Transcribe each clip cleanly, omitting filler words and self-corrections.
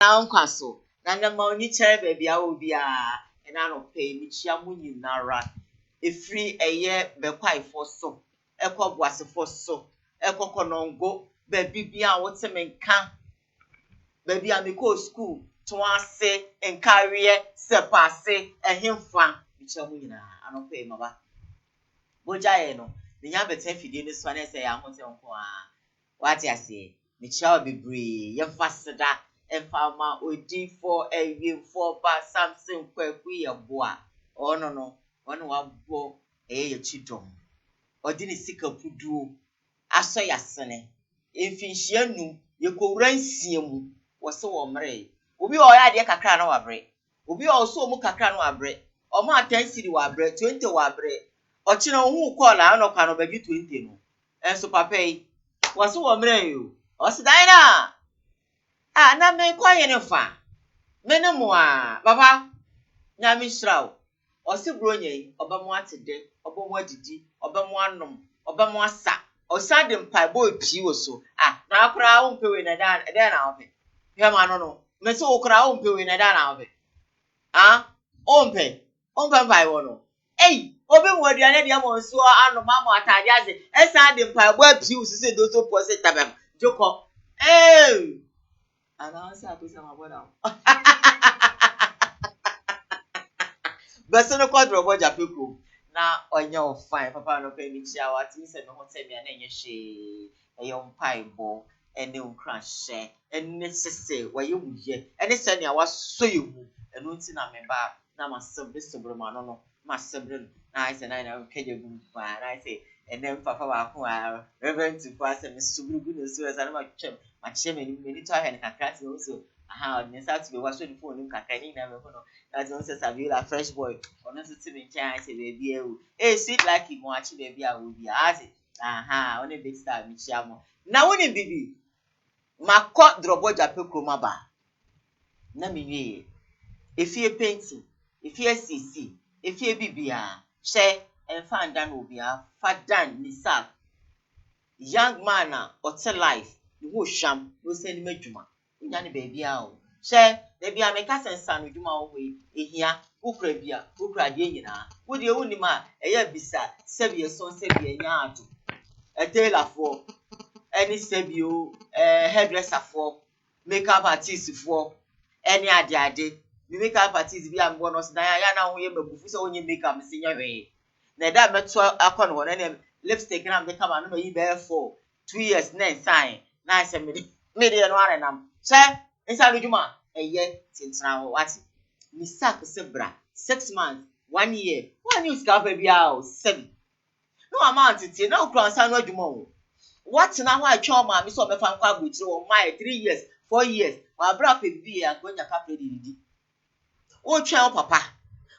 na nkwaso na ndama oni chere baby a obi a na no pay mi chia mu nyinara efri eye bekwaifo so ekwoboasefo so ekokonongo baby bia wote menka baby a me go school to ase enkarie sepase ehemfa mi chia mu nyinara ano pay maba bojaye no me nya beten fidie ni so na se ya ho se nko a wati ase mi chia bebre yemfa seda Efama odi for ewiem for ba Samson kwaku yeboa no ono wabo ye chidom odi ni sika puduo aso yasene emfinhia num yekowura nsiemu wo se wo mre obi o ya de kakra na wabre obi o so mu kakra na wabre o ma 10 cedi wabre 20 wabre o china hu call ano kwa no bagi 20 no enso papa yi wo se wo mre yo o se dai na na me kwaye ne fa me ne mo a baba nya mi sraw o se bronye oba mo atede oba mo adidi oba mo anom oba mo asa o sa de mpa boy pii wo so na akora wo mpewe na dan na wo pe he ma no me se wo kora wo mpewe na dan na wo pe o mpe mpa wo no obi mo aduane de mo nso anom amo atade aze esa de mpa boy pii wo se do so po se tabam joko Anansa akusa mabona. Bese no kwadro boja peko na onye o fine papa no pe mi chia wati se me ho temi na enye hwe eyo mpaibo ene ukrahye ene sese waye wuye ene se ne awaso yewu eno nti na meba na masebre sebre ma no masebre na ise na keje gu pa na ise ene papa ba ho a reverend to pass me subrugu no so esa na ma twem ma che me to ahe ne kakra ti no so ne sa to be waso ni phone nim kakra ni na me ko no that's one says Savila fresh boy ono so ti me nkan ase baby ewu sweet like mo achi baby a wo bi ase one big star mi chia mo na woni bibi makọ droboja pekroma ba na menwie efie painting efie cc efie bibia she enfa ndan obi a fadan ni sa young man a ote life ni wo hwam no se ni madwuma nya ne baby a o she da bia me ka sensa no dwuma wo we ehia ukra bia ukra de nyina wo de woni ma eya bisa sebie son sebie nya ado etelafo any sebio hairdresser for makeup artist for any ade me makeup artist bi am no na ya na ho ye mabufu se onye makeup me se nya hwe na da meto akọ no na lipstick na me kama no yi be for 2 years na sign na se me de no arenam se insa lujuma eye tintra ho wati mi sak se bra 6 months 1 year one you scalp bi a 7 no amount tie na okran sa no adwuma o what na ho atwa ma mi so me fa nkwa agutire o my 3 years 4 years wa bra pe bi ya gonya ka pe didi o twa o papa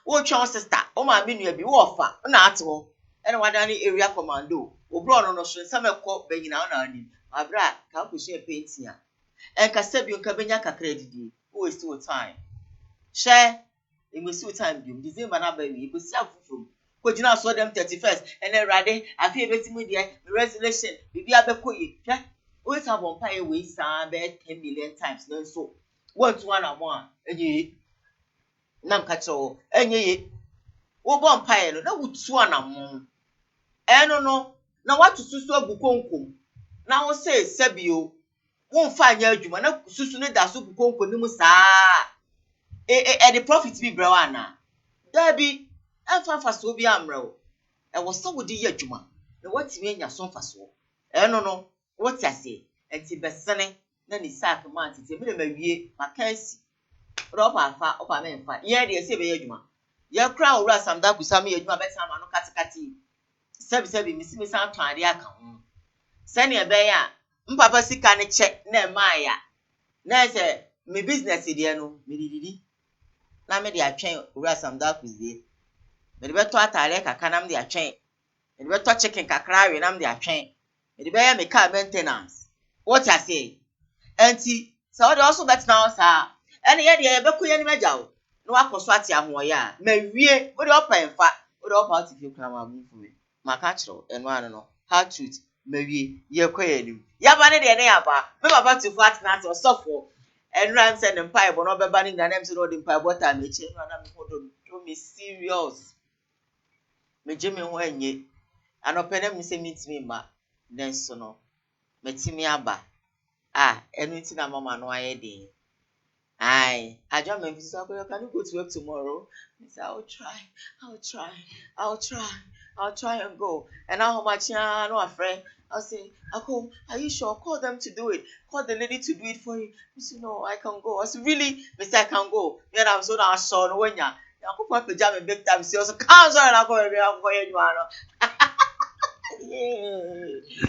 o twa o sister o ma mi nua bi wo fa na ate ho ene wada ni area commando o bro no so nsam ekọ banyina na ani wa bra ka ko she painting a enka sabi onka banya kakra didi o waste your time share waste your time bi December na ba wi ko si afufuru ko jina so dem 31st ene rade afi ebetimu de resolution bibi abekoye hwe o ta bon pa e we san be 10 million times no so want one am a enye nam ka cho enye wo bon pa e no na wutu anam eno no na watu susu agu konkom na wo say sabio wo mfa anya adwuma na susu ne da so gu konkom nimu saa the profit bi bra wana dabi enfa so bi amro wo so wo di adwuma na watimi anya so mfa so eno no what ase enti besene na ni sak man tete me na mawie makansi ropa afa opa me mfa ye de ese be adwuma ye kra owura samda kusame adwuma beta ma no katikati sebi misimi san twade aka ho sane e be ya mpapa sika ne che na maaya na se me business de no me dididi na me de atwen owura samda kuzie me de beto atare kaka na me de atwen me de beto chicken kakra we na me de atwen me de be ya me car maintenance what I say enti so de also bet now sa ene ye de be kuye ni mejawo no akoso ate ahoye a mawie wo de opa enfa wo de opa ati kra ma mu fu maka chiro eno anu no hard truth mawie ye koye ni ya ba ne de ne ya ba me baba tu fat na so sofo And Ram said the pipe, but not banning the names of the pipe. What time? It's to me serious. Me Jimmy when ye. And open them say meet me, ma. Then so no. Metimi aba. Anything I'm mama no I Aye, I just my visitor. Can you go to work tomorrow? He said, I'll try and go. And now how much no afraid. I'll say, Ako, are you sure? Call them to do it. Call the lady to do it for you. He said, no, I can go. I said, really? Mister, I can go. Then I'm so now sure when ya. I could put pajama big time. She also comes on and I'll go and I'll go you.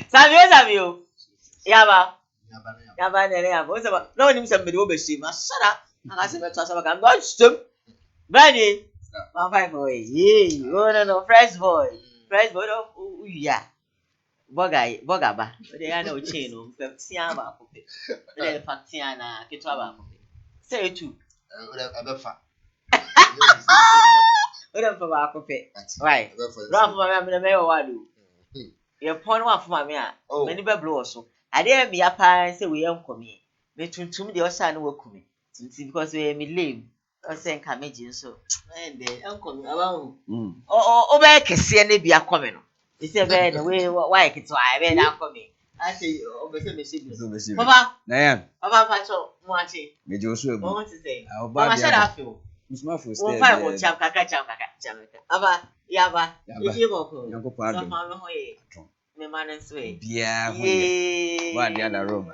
Samuel. Yaba. Yaba nere what's about no him somebody will be shame. Shut up. I say me trust am not shame. Benny. Man fine boy. Yeah. Oh no fresh boy. Fresh boy oh yeah. Boga ba. They are no chain no. Tia ba ko pe. They fatia na ketwa ba ko pe. Say you. Abefa. We don't for ba ko pe. Right. Run for me me wa do. Ye pon wa for me a. Many be blow so. Ade me apa say we am komi. Me tuntum de o sha na wakumi. Tuntum because we me lame. O say nka meji so. And de am komi aba hu. O be kese na bia komi no. E say be na we why kito I be na komi. I say o be say me shi. Papa. Na yan. Papa facho mo achi. Meji osu egu. Mo want to say. Mama shut up you. Musma for Mo stay. fa mo cham kaka. Aba yaba. Ifi mo ko. Yanko pa do. Papa me ho ye. Me man swe. Bia ho ye. Wa dia da room.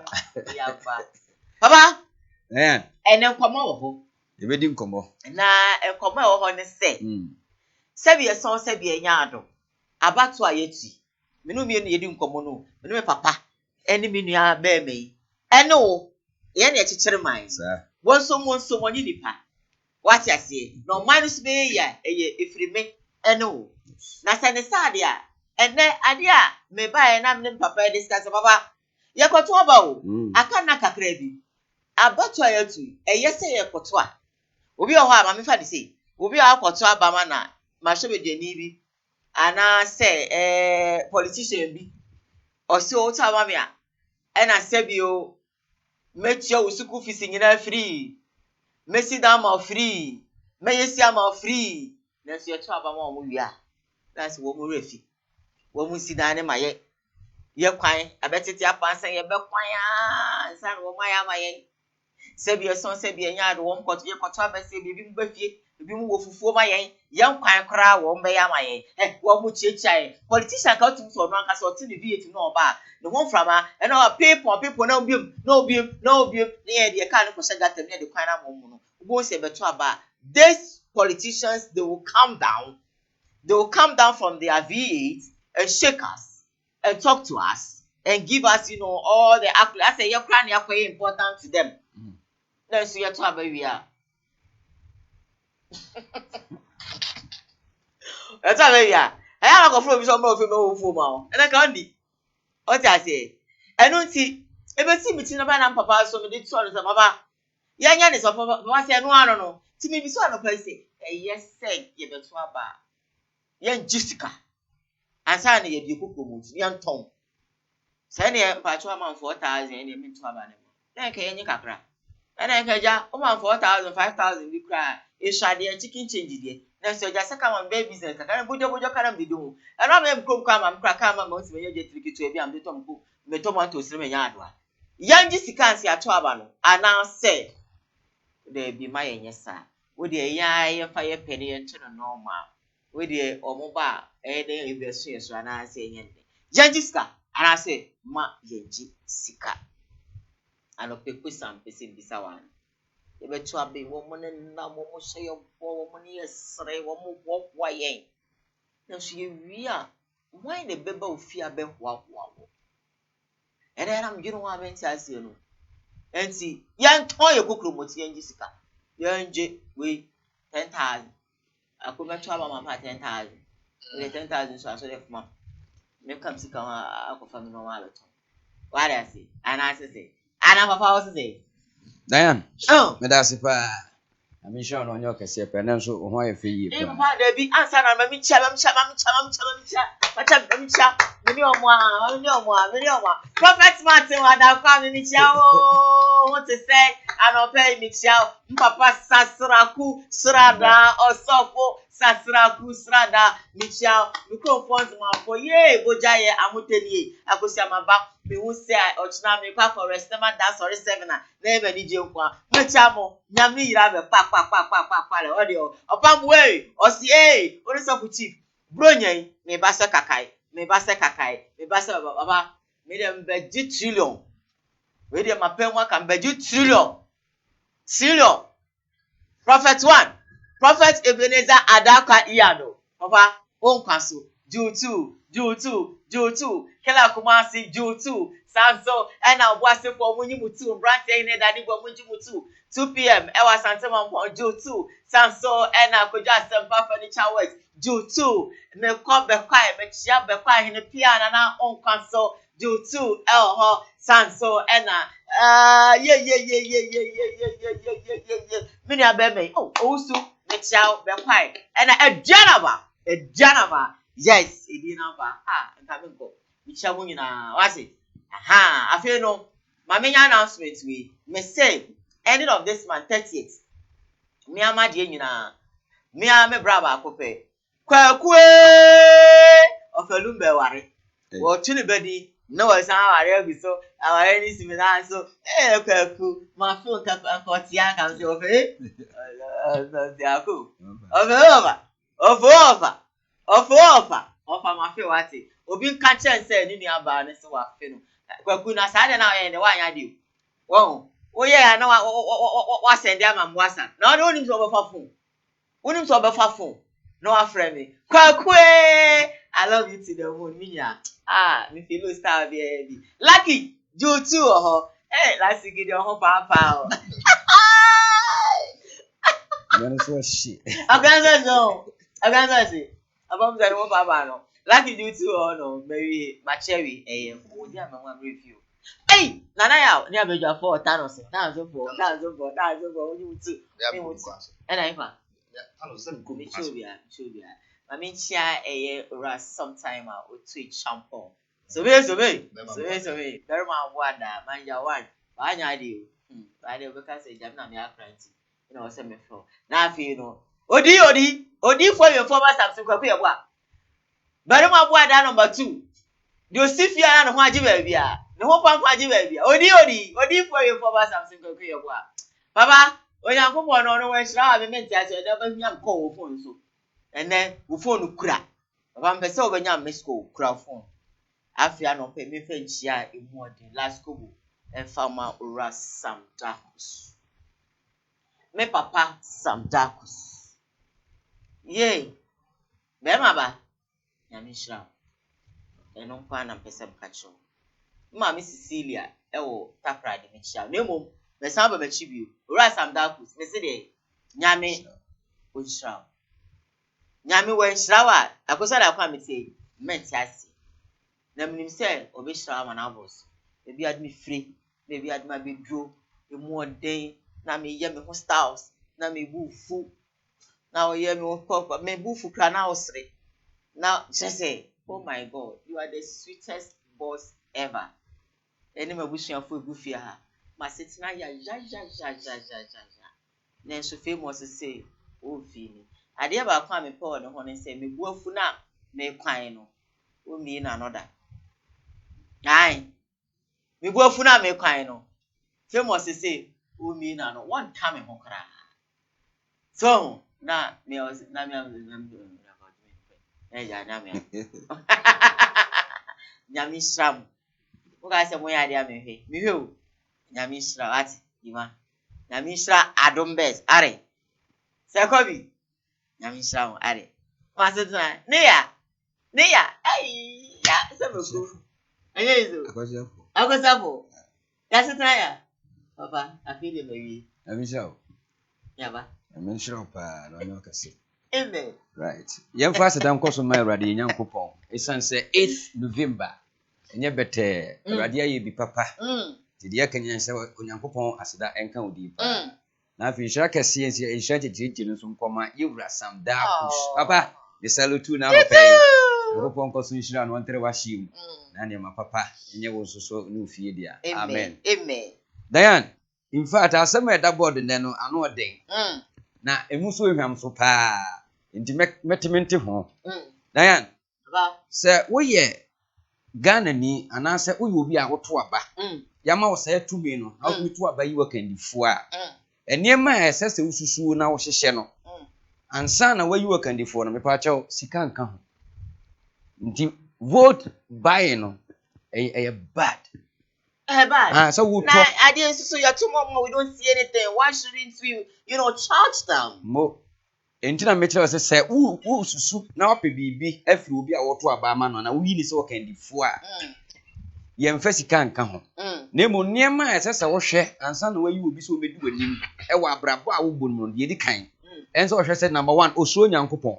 Yaba. Papa. Na Ene nkomo wo ho. ye be di nkomo. Na nkomo wo ho ne se. Sebi eson sebi enya ado. Abato ayeti. Menu mi enu ye di nkomo no. Menu me papa. Eni mi nua ba me. Ene wo. Ye na echichire man. Sa. Wonso wonyi nipa. What ya say? No minus be ya eye efrime ene wo. Na se ne sade a ene ade a me ba e na me papa discuss papa. Ye koto oba wo. Aka na kakra bi. Abato ayatu. Eye se ye koto a. Obi o ho a ma me fa de sei. Obi a koto aba ma na ma hwe be ni bi. Ana se politician bi. O se o ta ma me a. E na se bi o metia wo school fees nyina free. Messi down my free. Meyesi am free. Na so ye to aba ma o mu wi a. That's wo mu refi. Wo mu si dan ne ma ye. Ye kwan abetete apansan ye be kwan a. San wo ma ya ma ye. Sebi eson sebi enya ado wo mkoto ye koto abese bibi mu bafie. Bibi mu wo fufuo ma ye. Ye kwan kra wo mbe ya ma ye. Wo mu chiechia. Politician ka otum so no anka so otin bi etim no oba. Ne ho frama e na people na obiom ne ye de ka no ko segata ne de kwan na mo mu no. Wo se beto aba. These politicians they will come down. They will come down from their V8 and shake us and talk to us and give us, all the accolades. I say, your crown is important to them. Then so you talk about we are. That's how we are. I have a from some of you, and I can't be. What I say, I don't see. Ever see me in a man and papa, so we did son of papa. Yan is of papa, say, no. To me, be so no place. Yes, say, you better about. Yan Jessica. Ansa na ye bi ko promote yan ton say na pacho am 4,000 and me to aba ne mo na ka yenye kakra na ka ja o man 4,000 5,000 bi kra e swade chicken change die na so ja saka man be business kakra bojo kana bi do e na me ko kwa am kra ka man mo se me ye triki to e bi am de tom ko me tomato sire me nya ado a yan ji sika anse ato aba no ana say de bi ma yenye sa wo de yan ye fa ye pene ye nto no normal we dey omoba dey invest in so na say yende yanji sika and say ma yanji sika ano peku sam pese bisa wan e be to abe wo mo na mo mo hye yo wo mo ne yesre wo mo wo yen na so ye wi a why the beba ofi abe ho wo e dey ram ginu wa be nti ase no enti yan ton ye kokro moti yanji sika yanje we 10,000 akoma to aba ma 10,000 le 10,000 so aso def ma me kam sika akofa me no wala to what I say and I say ana papa was say Diane me da sipa I'm sure no nyo kese pe na so ho ayefe yi e papa da bi ansa na mami cha mini omo prophet Martin wa da kwa mami cha o what to say anope mi cha papa sasraku srada osofo sasraku srada mi cha microphone ma for ye bojaye amuteni akosi amaba mi hu say ochina mi kwa for restaurant that sorry 7 na e be ni je nkwa mecha mo nyam ni yira be pa le audio opam we osi ori so chief bro nyen me ba se kakai baba me dem be trillion we dem mapenwa kan be trillion prophet 1 prophet Ebenezer Adaka Iyano papa on kwaso Ju2 kela Kumasi Ju2 Sanso ena obuase for munyimutu brand ene dani gbo munyimutu 2 p.m. Ewa Santema mpo Ju2 Sanso ena koja sempa furniture works Ju2 me ko be kwai me chia be kwai hene piano na on kwaso Ju2 elho Sanso ena ye mini abeme osu me chia be kwai ena Janaba yes edi number ntabenko mi chia mo nyina wase afi no mamenya announcement we me say ending of this month 30th me amade nyina me me braba akope kwakue ofalumbe ware wo tuni bedi no was ware bi so aware ni simina so kwaku ma feel ka akotia kan se ofe diaku Ofa ma fe wate obi nka chen se ni nua ba ne se wa fe no kwaku na sa de na ye ne wa anya de wo ye ya na wa send am amwasa na no nim so be fa phone no wa frame me kwaku I love you to the moon minya me feel star be lucky Ju2 oho last gidi oho papa Man so shit. Aganza si abam zari mo papa no lucky Ju2 no maybe machewi odi amwa review nana ya ni abeja for tanos na so for Ju2 me wuti ena ifa Tano sem ko me chobia mami chia ra sometime o tweet shampoo so be very man wada manja one ba anya di ba de be ka say jam na me akranti you know say me for na afi no odi for your former Samsung kwaku ye boa very man wada number 2 the osifia na ho agi ba bia ne ho pampa agi ba bia odi for your former Samsung kwaku ye boa baba onyankopon no we hira wa me mentia se da ba hwam ko wo phone so ene wo phone kura baba mpese obenya misko kura phone afia no pe me fe nchia emu odi last kobo enfama ora Samdakus me papa Samdakus ye be ma ba nyame hira eno kwa na mpese mkacho mama Cecilia ewo tapra de me chia na emom me san ba machi bio ora Samdakus me se de nyame o hira nyame wo hira wa akosa da kwa me se mentiasi na mnim se obi hira ma na boss ebi admi free ebi adma bedro emu oden na me ye me ho styles na me bufu na o ye me ho pop me bufu kra na osre na say oh my god you are the sweetest boss ever eni me busuafo egufia ha ma setina ya na so famous say o fini ade ba kwa me pe ne ho ne say me buafu na me kwan no o mi na anoda me buafu na me kwan no famous say o mi na no one time ho kra so na me na me ya na me nyami shram o ga se mo ya dia me hwe o nyami shra ati ima nyami shra adombes are se kobi nyami shram are ma se tuna ne ya ya se me ko enye izo akosafo ya se tuna ya papa afile mewi I'm sure. ya ba I'm sure pa no nyo kese. amen Right. Yem fast time koso my radi nyankopon. Esan say 8th November. Enye bete radi aye bi papa. Ti de yakanya say onyankopon aseda enka odi pa. na afi nhyira kɛseɛ nsi nhyira titiri no so nkɔma yɛwura sam daa push papa de salutu na papa Europon ko sun nhyira no ntere wahye mu na nneɛma papa nyɛ wo so so ne ofie dia amen Diane in fact asɛm ɛda board nɛ no ano ɔden na emu so ehwam so paa nti mɛtemente ho Diane sɛ woyɛ Ghana ni anaasɛ woyɛ obi a woto aba yama wo sɛ tumi no na wo to aba yi wakandifo a nneɛma a ɛsɛ sɛ ususu na wo hyehyɛ no ansa na wayi wakandifo no mepa kyɛw sika nka ho nti vote buying no bad bad so we now at the end so you're too much we don't see anything why shouldn't we charge them mo entina mekyerɛ sɛ wo susu na wapɛ bibi afiri obi a woto aba ama no na wo yi ni sɛ wakandifo a yɛmfa sika nka ho na emu nneɛma a ɛsɛ sɛ wohwɛ ansa na wayi obi sɛ obedi w'anim ɛwɔ abrabɔ a wobɔ no deɛ di kan ɛnso wohwɛ sɛ number 1 osuro nyankopɔn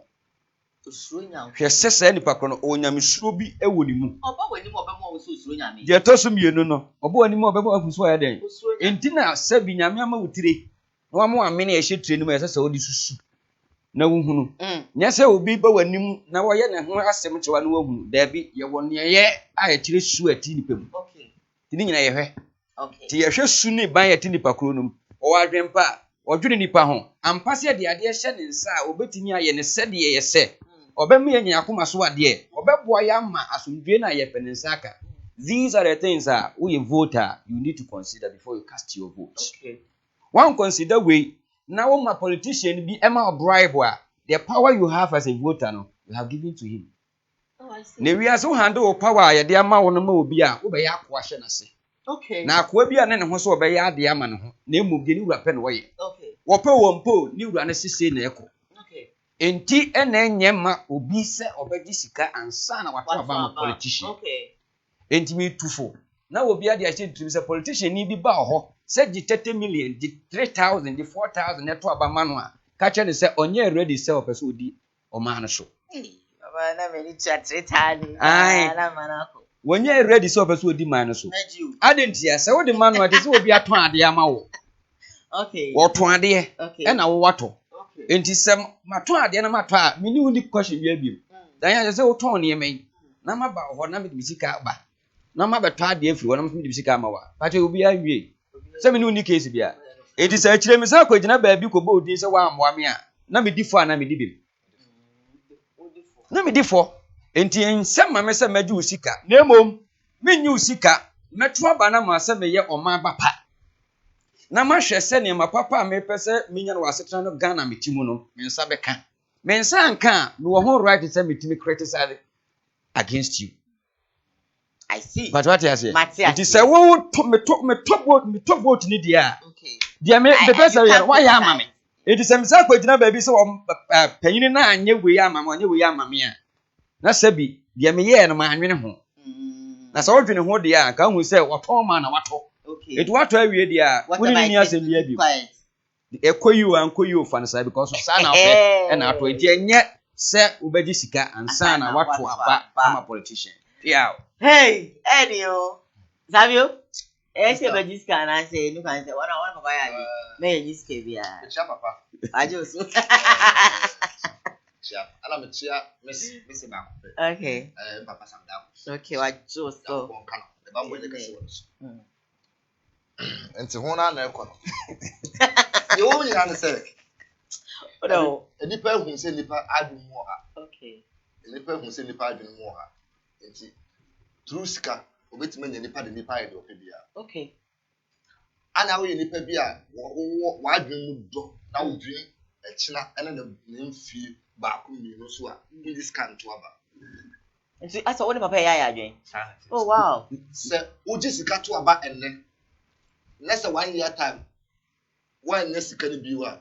hwɛ sɛ sɛ nipa kro no onyamesuro bi ɛwɔ ne mu ɔba w'anim ɔbɛma wo so osuro nyame deɛ to so mienu no ɔba w'anim ɔbɛma wo so ayɛ den enti na sɛ bi nyame ama wo tire na wamo amene ɛhyɛ tire no mu ɛsɛ sɛ wodi susu na wohunu nyɛ sɛ obi ba w'anim na wɔyɛ ne ho asɛm kyewa na wohunu daabi yɛwɔ neɛyɛ a yɛkyerɛ su ati nipa mu ti ne nyina yɛhwɛ ti yɛhwɛ su ne ban yɛte nipa kro no mu ɔwɔ adwempa a ɔdwene nipa ho ampa sɛ de adeɛ hyɛ ne nsa a obetumi ayɛ ne sɛdeɛ yɛ sɛ ɔbɛma yɛ nyakoma so adeɛ ɔbɛboa yɛ ama asomdwe na yɛpɛ ne nsa aka these are the things we voter you need to consider before you cast your vote one consider way now my politician be ema bribe the power you have as a voter no you have given to him I see na we so handle power ya de ama wo no ma obi a wo be ya akoa hye na se na akoa bi a ne ho so obe ya ade ama ne ho na emu bi ni wura pɛ no wo ye wo pɛ wo mpo ni wura ne sese na ɛkɔ enti ena enye ma obi se obedi sika ansa na wato aba ma politician enti me tufo na obi ade a hye ntumi se politician ni bi ba ho se gi 30 million gi 3000 gi 4000 neto aba ma no a ka che ne se onye ready se opese odi o ma no so baba na me ni cha 3000 na manako wonye ready se opese odi ma no so adenti ya se wo de ma no ade se obi aton ade ama wo wo ton ade e na wo wato enti sem mato ade na mato a meni uni question bia biem dan ya se wo ton ne emen na maba ho na me de sika ba na maba to ade afiri wo na me de sika ama wa pa che obi awie se meni uni case bia enti se akire me sa kwagina ba bi ko bo odin se wa amwa me a na me di fo na me di bim na me di fo enti ensem ma me se magi usika na emom menyi usika meto aba na ma se me ye oman ba pa na ma hwɛ sɛ ne ma papa me pɛsɛ menya no wasetra no Ghana metimu no mensa bɛka mensa nka no wo ho right sɛ metimi criticize against you I see but what you say it is say wo me top vote ni dia dia me the best why ya ama me it is say kwagina ba bi sɛ wo panyini na anye we ama me anye we ama me a na sabi dia me ye no ma anwene ho na sɛ wo dwene ho dia ka hu sɛ wɔtɔn ma na watɔ it what we dia woni ni asem bia bi ekoyi ankoyi ofa na sai because sa na ofe na ato enti enye se obedi sika ansa na wato aba ama politician yeah hey Edio Savio se obedi sika na say no kan say one papa ya bi me yin sika bia chia papa ajo so chia ala me chia miss ba okay papa sam da okay wajo so the bambo de kasi wo enti ho na ekọ no ye wo nyina ne se no enipa hu se nipa adwun mu ha okay enipa hu se nipa adwun mu ha enti truska obetime nya nipa de nipa ayde ofe bia okay ana wo ye nipa bia wo adwun mu do na wo dwen ekina ene na mfie ba ko mi no so a this can to aba enti asa wo ne papa ya adwen oh wow se o ji sika to aba enne less than 1 year time when next can be wa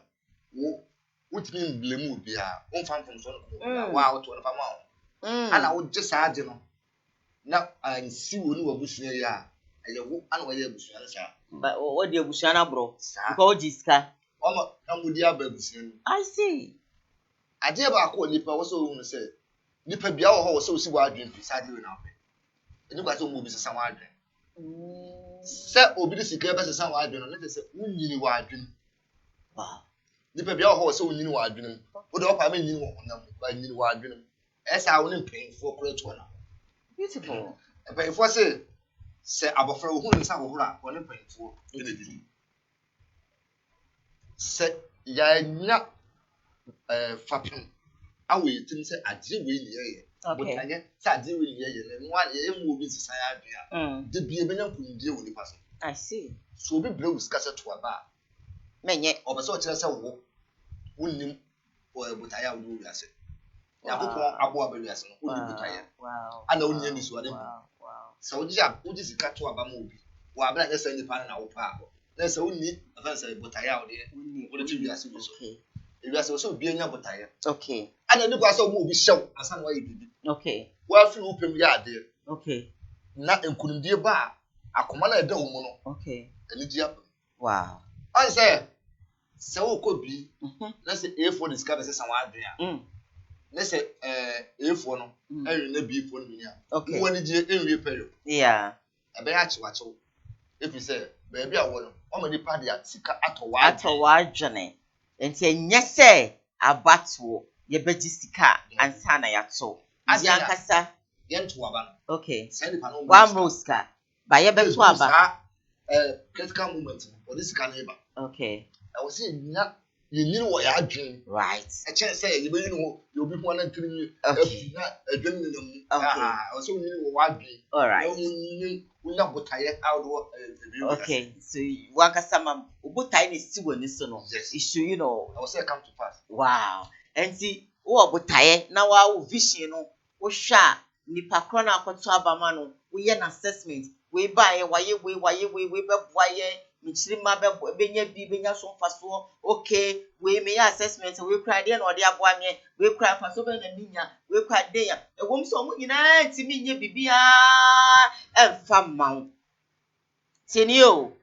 what mean blame bia on fan from so wow to na fama ana wo je saaje no na ansi woni wabusua ya eye wo ana wo ya abusua na sa but what the abusua na bro because jiska omo na mudi aba abusua ni I see ade ba ko nipa wo so hu se nipa bia wo ho wo so si wa adwen fi saaje we na ope eni kwa so mo bi sesa wa adwen se obi de sika be sesa wa adwen no ne se unyini wa adwen nipa bia ho se onyini wa adwenem wo de opa me nyini wo honam ba nyini wa adwenem esa wo ne mpanyinfo kora to na beautiful mpanyinfo se abofra wo hu nsa wo hora wo ne mpanyinfo e na didi se ya nya fapem awo yetim se agye we ni ye botanye se agye we ni ye ne nwa ye mu obi sisa ya adwea de bie benya kunidie wo nipa so I see so obi bre us kase to aba menye obaso o kire se wo wonnim botanye wo do wiase yakopon abo abeluase no wonnim botanye ana wonnya ni so ade so woji sika to aba ma obi wa abra nye se nipa na wo pa abo na se wonni afansa botanye wo de wo de ti wiase wo so wiase so obi anya botanye okay ana ni kwa so mo obi hyew asa na wa yibibi okay wa fi wo pem ya ade okay na enkunimdie ba akoma na eda wo mu no okay ani dia wow I say wo ko bi na say A4 discover say san wa adwen a na say A4 no enwe na B4 no nya okay wo ni die enwe pere yeah ebe ya chiwacho efi say ba bi a wo no o ma ni pa dia sika atowa adwene enti enye say abatuo ye beji sika ansa na yato di ankasa ye to aba no okay say ni pa no one roska ba ye beto aba critical moment for this kind of okay I was saying na you know what you are doing right I can't say you know you'll be one and three okay I was saying you know what doing all right we not but tired out okay so wakasa mam obotai na si woni so no issue you know I was say come to pass wow and see wo obotai na wa vision no wo hwa nipa kro na akoto abama no wo ye na assessment we buy waye we beboaye michirima benya bi benya so mfaso okay we me assessment we cry dey na ode aboa me we cry faso be na minya we cry dey ya ewom so mo nyina ntimi nye bibia emfa mawo senio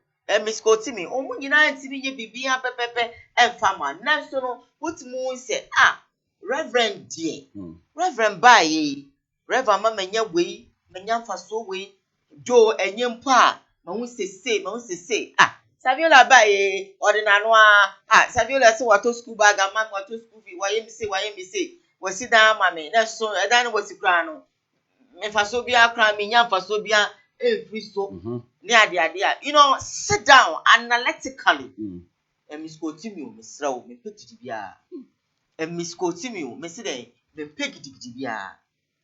misko timi omo nyina ntimi nye bibia pepepe emfa ma na so no wotmu se reverend die reverend baye reverend mama nya we menya mfaso we jo enyempo a ma hu sese Saviola baye ordinano Saviola se wato school bag ama wato school fee waye mi se wasi dan ma me na so edan wasi kra no me faso bia kra me nya faso bia free so ni ade a you know sit down analytically Miss Kotimi me srawo me pekiti bia Miss Kotimi me se den me pekiti bia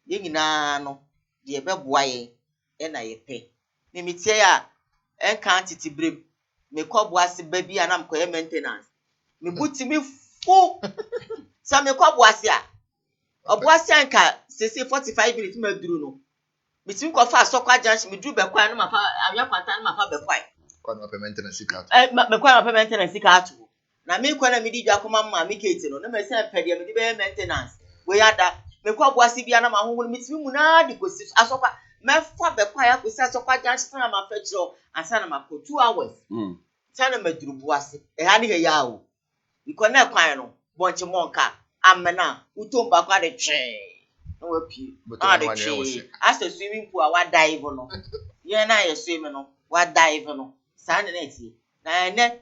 ye nyina no de beboa ye na ye pe me mitie ya enka titi brem me kwaboase ba bia na mkoye maintenance me butimi fu sa me kwaboase a oboase anka sese 45 minutes ma duru no me timi ko fa asokwa junction me duru be kwa na ma fa awia kwanta na ma fa be kwa no maintenance sika me kwa na maintenance sika atu na me kwa na me di dwa koma ma me kete no na me se pede me di be maintenance we yada me kwaboase bia na ma hoho me timi mu na di kosi asokwa me fa be kwa ya kosi asokwa junction na ma fa chiro ansa na ma ko 2 hours tana maduru buase ha ne ya o ikona kwan no bonche monka amena utomba kwa de twe no wapi de twe as a swimming pool wa dive no ye na ye swim no wa dive no sa ne na tie na ne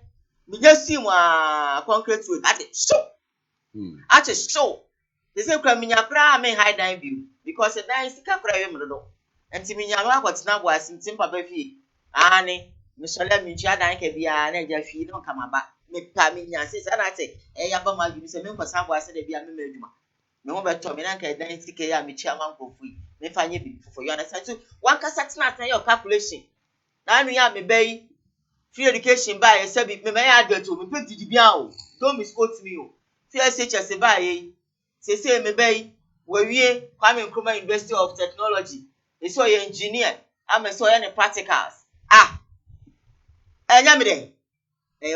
mi jesi mu concrete road ade so ate so they say kra minya kra me high dive view because the dive sika kra we mdo enti minya ma kwatina buase ntimpa ba fie ani Misola minchi adan ke bia na eja fi no kamaba me pa me nya se na te ya ba ma bi se me nkosan bo ase de bia me madwuma me ho beto me na ka dan sike ya me chi amankofu me fa nye bi for you understand so one ka satina tan your calculation na anu ya me bai free education ba ye se bi me ya adult o me pe didi bia o don't misquote me o free SHS ba ye se me bai wawie Kwame Nkrumah University of Technology e so ye engineer am so ye ne practicals enya me den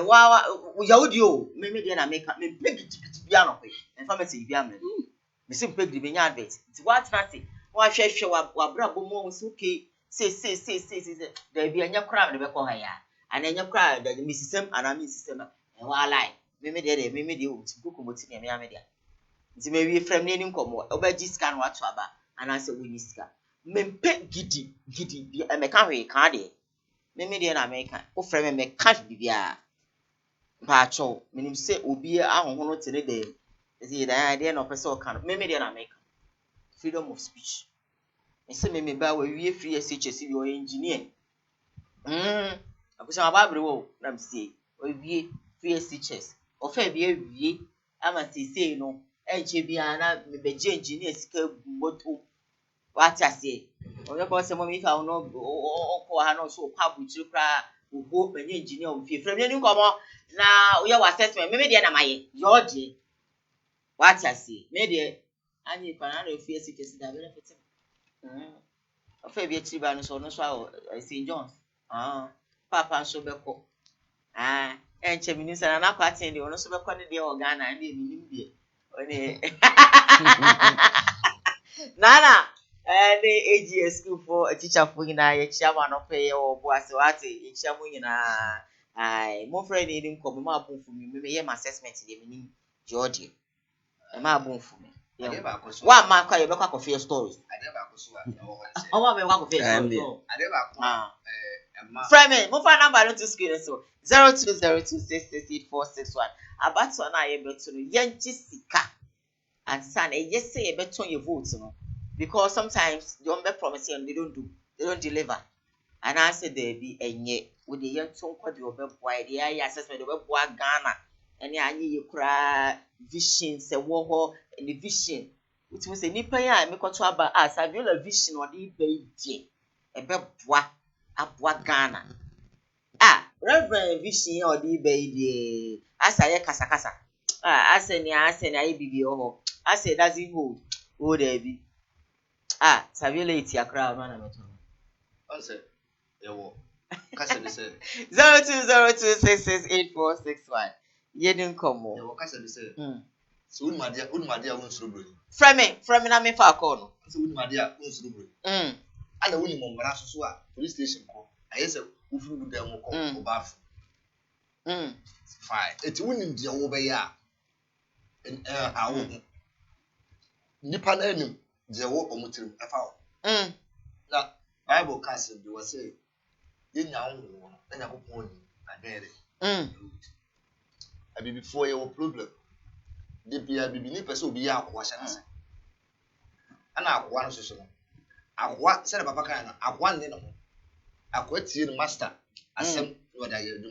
wa yahudi o me de na make me pegiti bia no kwe enfa me se bia me me se pegiti be nya advert ti wa tena se wa hwehwe wa bra bomo o se okay se da bia nya kra me be ko ha ya ana nya kra da mi system ana mi system wa lie me de o ti buku moti me ya me dia nti me wi frame ni nkomo o ba gi scan wa to aba ana se wo ni sika me pegiti bia me ka hwe ka de me de na America o frame me cash bibia Pacho, meaning say Ubi, I want to today. Is it the idea of person can maybe they are make freedom of speech. And say, maybe by we free SHS, you are engineer. I was about to let me see. We free SHS. Or fair be I must say, no, HBN, maybe engineers, moto. What I say? Or your boss, some if I know, or I know so public to cry, who hope an engineer will feel from you come on. Now, your assessment, maybe they are my Georgie. What I say? Maybe I need another fear cities that benefit. A fair be a tribune, so no swallow, St. John's. Papa so beko. And Cheminis and an aquatin, the honor so the organ and the Nana. The AGS school for a teacher for you now, a chairman of pay or boaswati, a chairman. I more friend didn't come up for me, maybe my assessment in the meaning Georgie. A boom for me. What man call you back of your stories? I never walk of your story. Friend, move our number to screen so 0202668461. About to I able to young Jessica and son, yes, say a bet on your votes, because sometimes you don't promise and they don't deliver. And I said there be a yet with the young tongue called your web wide the eye assessment of web Ghana. And I you cry visions, a war and the vision, which was a nipper. I make a trouble as I will a vision or the baby, a bebois, a bois Ghana. Reverend vision or the baby, as I casa. I said, I be oh, I said, does it hold? Oh, there be. Savulate your crowd, man. Answer. 0202668461. You didn't come on. So, Madia, won't surrender. From me, I'm in far corner. So, Madia, won't surrender. And a woman, Marasua, police station call. I said, who flew them or bath. Fine. It's winning the over ya. And I won't. Nippon enemy, the war or mutim, I found. Now, Bible castle, you will say, you know, and I hope on I get it. I be before your problem. The be person be out washing. And I want to say, I want said Papa Kana, I want them. I quit you, master. I send what I do.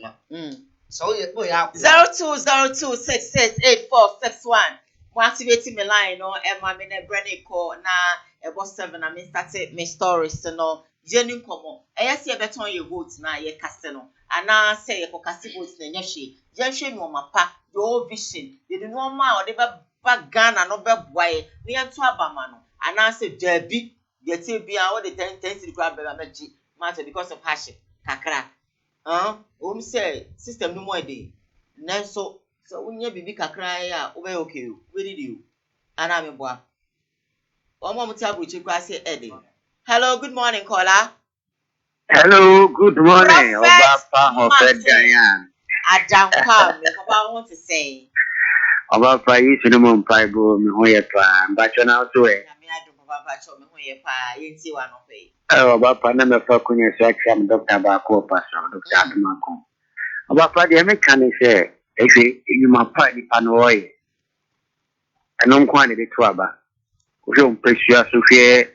So, you go out 0202668461. Activating my line, no, Emma, me ne Brenny call na about 7. I started my stories, no. Jenny come on. I see a better on your votes now, ye castano. And now say for casting votes in Yashi. Yashi no mapa, your vision. You do no more, they back gun and over boy. We are to Abamano. And now say Debbie, the TB all the 10 to grab matter because of hashing. Kakra. Say system no more day. So when you be kakra, okay, where did you? And I'm a boy. One moment, which you say Eddie. Hello, good morning, caller. Hello, good morning. Prophet Diane. Adam Kwame, Papa, I want to say. Papa, you should know Bible, me hoye pa, but you now to it. Papa, na me fa kunya section Dr. Bako Pastor Dr. Adamako. Papa, the American say, if you ma pa di panoy. Anon kwani de twaba. Ujo precious ufe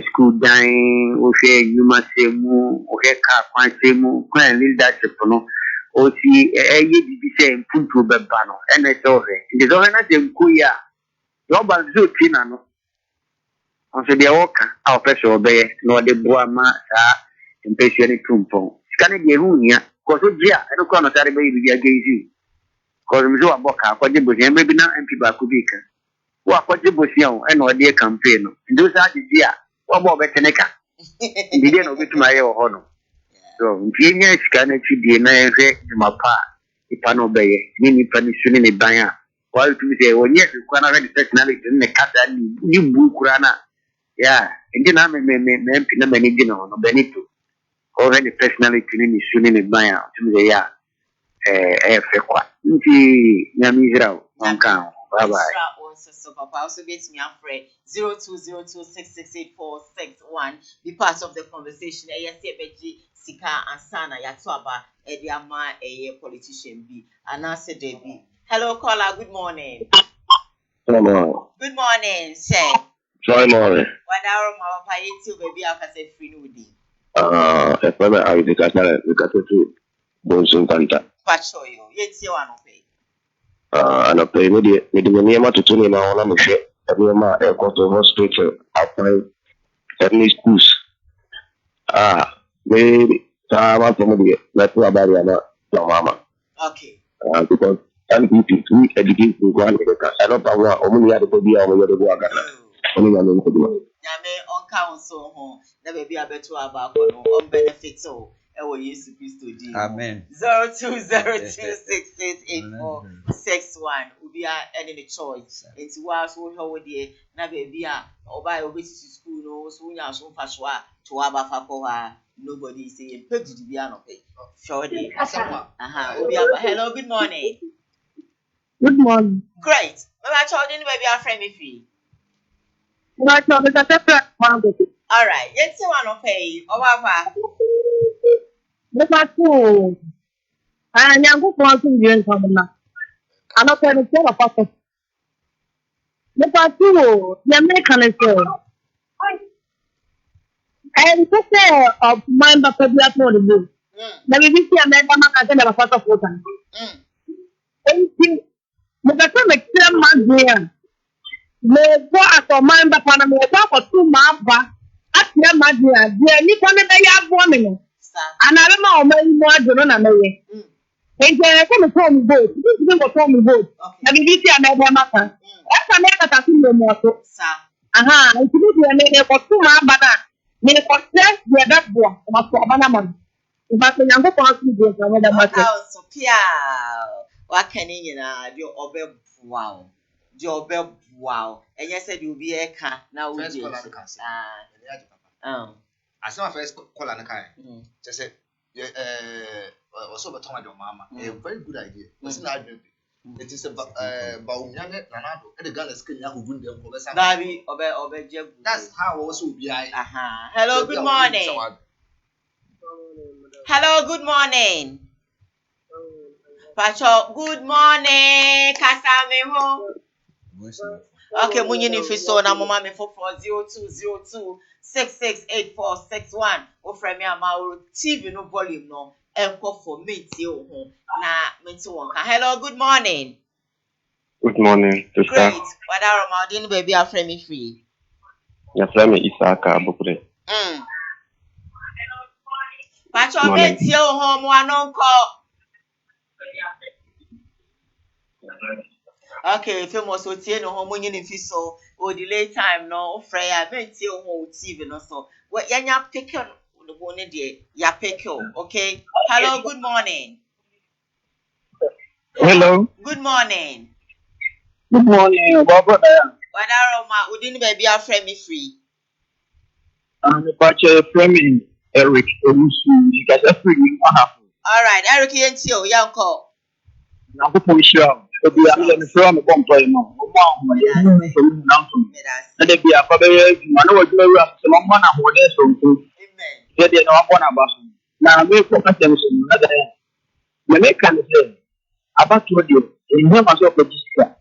school dying, ufe yuma semu, ufe ka kwan semu, kwan leadership no. Osi bibi say mpuntu beba no. Ene so he. Ndi so na se nkuya. Yo ba zo tina no. Onse de woka a ofese obeye no de boa ma sa mpesi ni tumpo. Skane de hunya ko so gia eno kwa no tare be bibi agezi. Ko mzo aboka akwaje bosi embe bi na MP ba kubika. Wa akwaje bosi an eno de campaign no. Ndo sa dia wa bo be teneka. Ndi de no bituma ye ho no. So mpienya skane chidie na ehwe mapa ipa no beye ni pani suni ni banya. Wa tu se wonye kwa na ready personality ne kasa ni bukura na. Yeah, hindi na me na manage no benito. Already personality ni suni ni baya. Tumze ya fekwa. Nti nyamizira onka. Bye bye. So papa also gets me afraid. 0202668461. Be part of the conversation. Yes, Sika and Sana Yatwaba Ediama a politician B and answer Debbie. Hello, caller. Good morning. Hello. Good morning, sir. Sorry, morning. What are my papa to baby? I can say free nudi. If I was the customer, we got to Bonson Kanta. Pacho you. Yes, you want to pay. And I pay with the name to Tony Maona Michelle. Every man, a quarter of hospital, I find any schools. Maybe I'm from the Metro Abariana, your mama. Okay. Because some people we educate to go and I don't know only had to be on the Ghana. Only one to do. Yame on council home. The baby I bet to about on benefits. So I will use to Christo D. Amen. 0202684661. Ubia any choice. It's was who hold the na baby or by obesity school no so we are so fashwa to Abafakoa. Nobody is saying pay to the piano pay. Sure. Hello, good morning. Good morning. Great. My child didn't baby our friend me free. My child is a separate one. All right. Yes, you want to pay. Over. Number two. And young people want to be in common. I'm not going to tell a papa. Number two. The American is there. And the say of my papa be at the book. Let me see a man can tell a papa for them. Anything. But I can't make them man here. Me go at a man papa na me go for 2 months back. At your man here. The ni come be ya woman. And I don't know how more do no na me. And I come from vote. This is go from vote. Na be see a man maka. Esa me ka ta no mo so. Aha, nti bi me ko 2 months back na. Me ko stress the that boy. Ma so bana man. But me nyango ko asu bi so me da maka. So pia. Wa kani nyina dio obe wow. Dio obe wow. Enye said you be e ka na wo First di. call an kasi. As my first call an kai. Just say also but Tom mama. A very good idea. Listen, I do. It is about Baumyane Nanado and the Ghana skin who wouldn't be over. Baby obe jeb. That's how also be I. Hello, good morning. Hello, good morning. Pacho, good morning. Kasame ho. Okay, munyi ni fiso na mama me for 0202668461. O frame ama o TV no volume no enko for me tie o ho na me ti won ka. Hello, good morning. Good morning, sister. Great. Wada Romadin baby a frame me free. Your friend is Isaka Abukure. Pacho me tie o ho mo anonko. Okay, famous otie no ho munyi ni fiso o delay time no freya mentie o ho TV no so. We yanya pick on the one dey ya pick. Okay. Hello, good morning. Hello. Good morning. Good morning. Wada Roma udin baby a friend me free. The patch from Eric Owusu because every All right, Eric yentio yanko. na ko po show. Obi am le from the bomb toy no. O ma na de bia fa be ma na wo juma ru am so ma na ho de so so. Amen. De de na wa bona ba so. Na me ko ka tem so na de. Me kan say about to do. E he ma so ko jiska.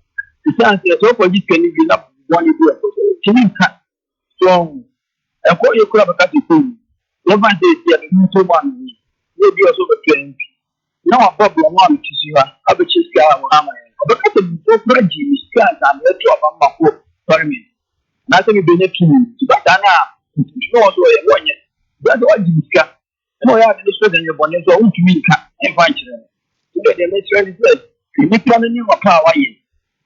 Isa se so ko jiska ni bi na one do. Tini ka. So e ko ye kura ba ka ti ko. Never say say me so one. We be also be 20. Now a problem one to see her. I be just go on hammer. But I can go for Jesus Christ and let you up my foot. Sorry me. Nothing be net to me. But Anna, you know also a one yet. That's what Jesus Christ. No, I have to spend your bonnet so to me and find you. Today they make sure it's you need to know what power is.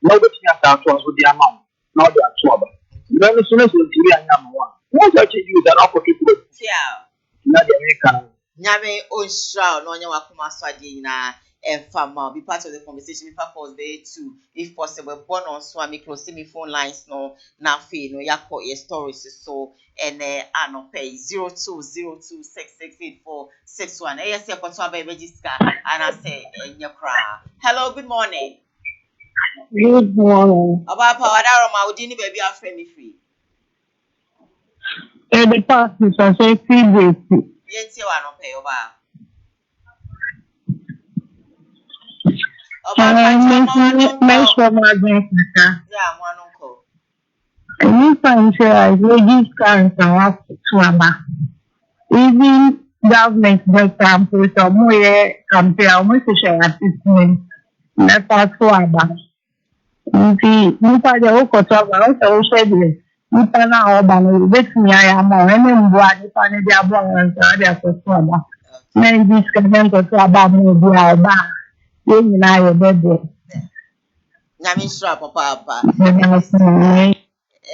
Nobody has to answer with the amount. Now they are trouble. You know, as soon as you see number one. Once I change you that opportunity. Yeah. Not the American. Nyame onsha no nya wakoma swade na emfama be part of the conversation if purpose be too if possible born on so me close me phone lines no na fe no yakọ your stories so and ano pay 0202668461 yes e kwato aba register and I say enya kra. Hello, good morning. Good morning. Oba pa wada Roma odi ni baby afre me free. The past is a secret. Yenti wa no pay oba. Make sure my drink. Yeah, one uncle. Anytime I register to Aba. Even government example, some way compare almost social assessment. Never to Aba. Nti nipa de okoto Aba, o se o se de. Nipa na Aba no betumi aya ma o ene mboa nipa ne de abo nsa de akoto Aba. Na this can go to Aba mo bi Aba. Ye nyina ye bebe. Nyame sura papa.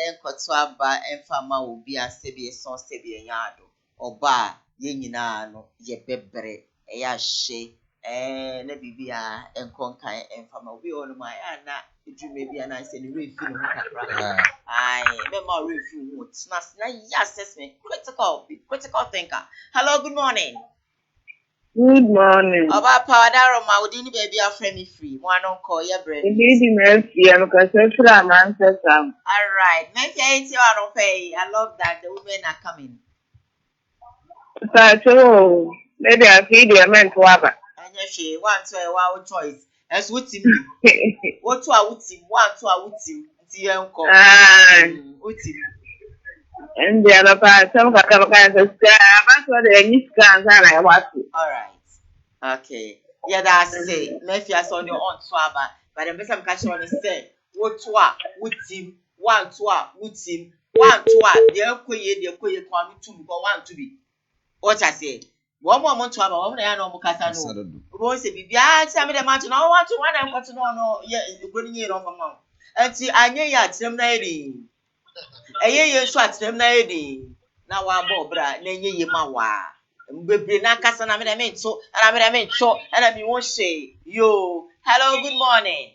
Enkoto aba emfama obi asebi eson sebi enyado. Oba ye nyina no ye bebre eya hye na bibia enkonkan emfama obi onu ma ya na edwuma bia na se ni refi no kakra. Ai me ma refi wo na ya assessment critical thinker. Hello, good morning. Good morning. Oba power daroma wodi baby afre me free. Mo anon call ye brand. Indeed, Mercy, I'm going to say I'm answer some. All right. Maybe I love that the women are coming. So, maybe I feed you a man to have. And yes, she wants a wild choice. As what him. What to a wood him, one to a wood him, dear uncle. And the other part, some kind of that's what they need to I watch. All right. Okay. Yeah, that's it. Maybe I saw your own swabber, but the best I'm catching on is say, what to a wood him, one to a wood him, one to a dear quay, kwami to go one to be. What I say? One more month to about 1 year no Mukasa no. Boy say, Bibia, tell me the mountain. I want to one and got to know, no, yeah, you're going to off a month. And see, I knew ya, Tim Lady. A year shot, Tim Lady. Now, I'm Bobra, Nay, Mawa. We not cast and I mean so, and I mean so, and I mean, won't say, yo, hello, good morning.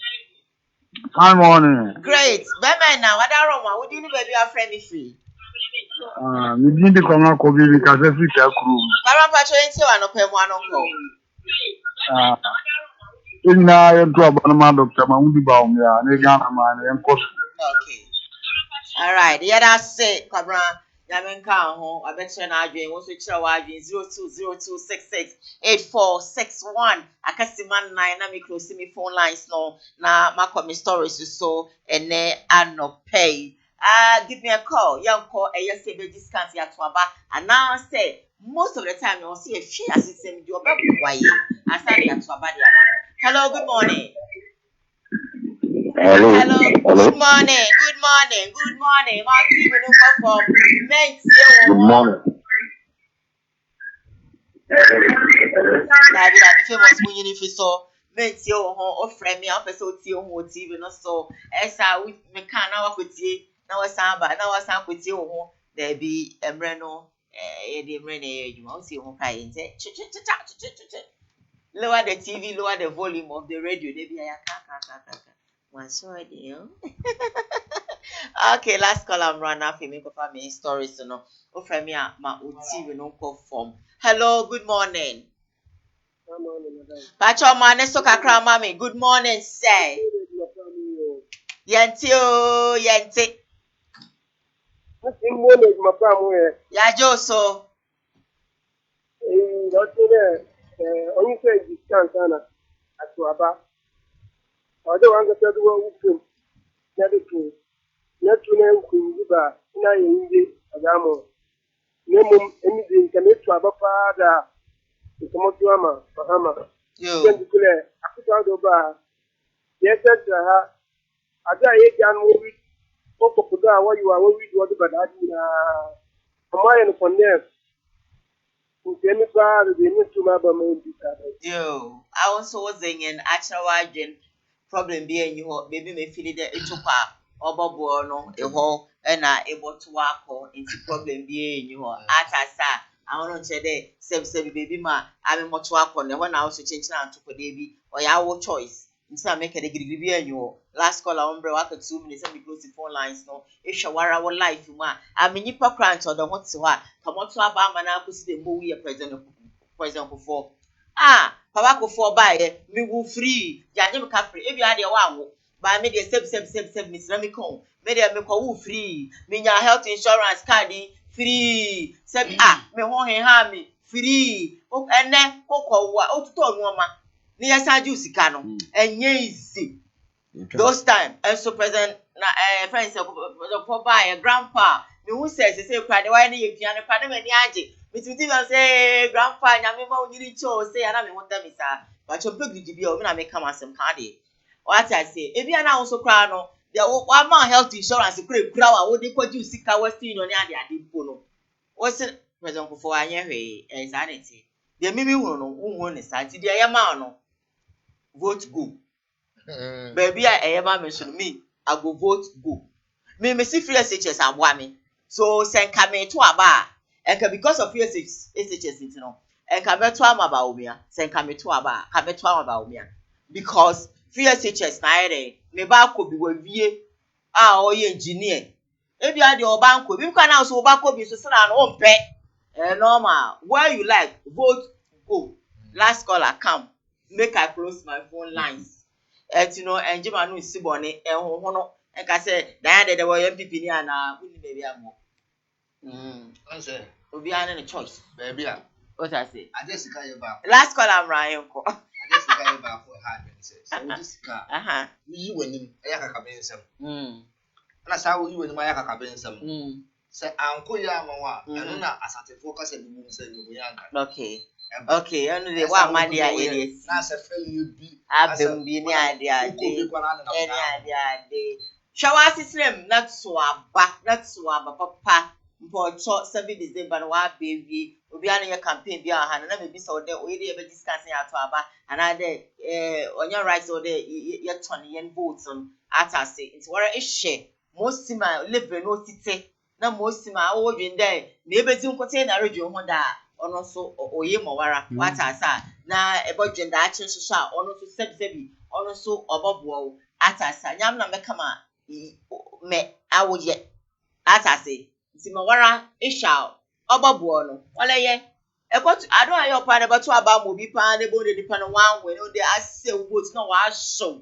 Good morning. Great. Bye now, what are Roma? Would you baby our friend free? We didn't come out because every day crew. Papa, you no pay one uncle. In now, I'm to a man doctor, my woody baum, yeah, and a young man, and cost. Okay. All right. Yeah, that's it. Kabra. Yamen kan ho. I bet you na adwen. Won't switch our adwen 0202668461. Akasi man 9 na me close me phone lines no. Na ma stories so ene ano pay. Give me a call. Young call a yes be discount ya to aba. And now say most of the time you will see a share system do about why. Asani ya to aba dia mano. Hello, good morning. Hello. Hello. Good morning. Good morning. Good morning. My team will look from Good morning. David, I be famous when you if so. Menti o friend me up so ti o TV no so. Esa we me kan na wakotie na wasan ba na wasan kotie o ho. There be emre no the emre na edwuma o ti o kai nte. Lower the TV, lower the volume of the radio. They be ka. Okay, last call I'm run off me papa me stories no. O friend me ma o TV no call form. Hello, good morning. Good morning, madam. Pacho man so kakra mami. Good morning, sir. Yenti o, yenti. Good morning, my family. Ya Joso. Not only say discount at Aba. Although I'm going to do what we never to. Not to name Kuba, Nine Adamo. Name anything can make to Aba father. It's a Motuama, Bahama. Yo. Declare, after Oba. Yes, I got a young movie. Popular, what you are, what we do, but I didn't. Am I for them? Yo, I also was in actual wagon problem being you maybe me feel that it took a obo no a hole and able to walk into problem being you at asa. I want to say that same baby ma I'm much work on the one I also change now to baby or your choice. Instead of making a degree and you last call on work 2 minutes and we close the phone lines no. If you are our life, you ma I mean you pop crunch or the what to what come on to about man I could see the movie present for example for papa ko for buy me will free ya nyem ka free if you had your one Ba me dey save me sra me kon. Me dey me ko free. Me nya health insurance card free. Save me ho he ha me free. O ene Koowaa o tuto nuoma. Ni yasaju sika no. Enye easy. Those time and so present na friends for buy grandpa me who says say cry the why na ye piano cry na me ni age me titi say grandpa nyame ma onyiri cho say na me wonta me sa but your big di o me na me come asem ka de what I say e bia na so cry no the one man health insurance kura wa wo dey kwaju sika western union ade mpo no wo say present ko for anye hwe sanity the mimi won no wo ne sa ti the yema no vote go. Baby, I ever mention me. I go vote go. Me see free SHS and wame. So send kame to aba. And because of free SHS, you know. And kame to ama ba umia. Send kame to aba. Kame to ama ba umia. Because free SHS na ere. Me ba ko bi wavie. Oye engineer. Ebi ade obanko. Bi kwa na so obanko bi so sra no ompe. Normal. Where you like, vote go. Last caller come. Make I close my phone lines. You know, and Jima no sibone and hono and ka say Diana there were MPP ni ana wuni baby amo. Answer. Obi an a choice. Baby. What I say? I just got you back. Last call I'm Ryan ko. I just got you back for hard say. So this car. You win ayaka kabensem. Na sa wo you win ayaka kabensem. Say anko ya mawa anu na asate focus e bi say no yanka. Okay, only the one my dear is. Na se feel you be. Abem bi ni ade. Any ade. Shower system not swaba papa. Mpo 7 December no wa baby. Obi an your campaign bi an na me bi so there we dey be discussing ato aba. Another on your right so there you turn yen votes on atase. It's where it share. Most ma live no tite. Na most ma o dwen there. Me be tin kote na radio ho da. Ono so oye mowara what asa na ebodwen da achen so a ono so sebi ono so obobo atasa nyam na mekama me awoye atase nti mowara isha obobo no oleye ekot ado ayo pa ne beto aba mo bi pa ne bo de pa no wan we no de ase vote no wa show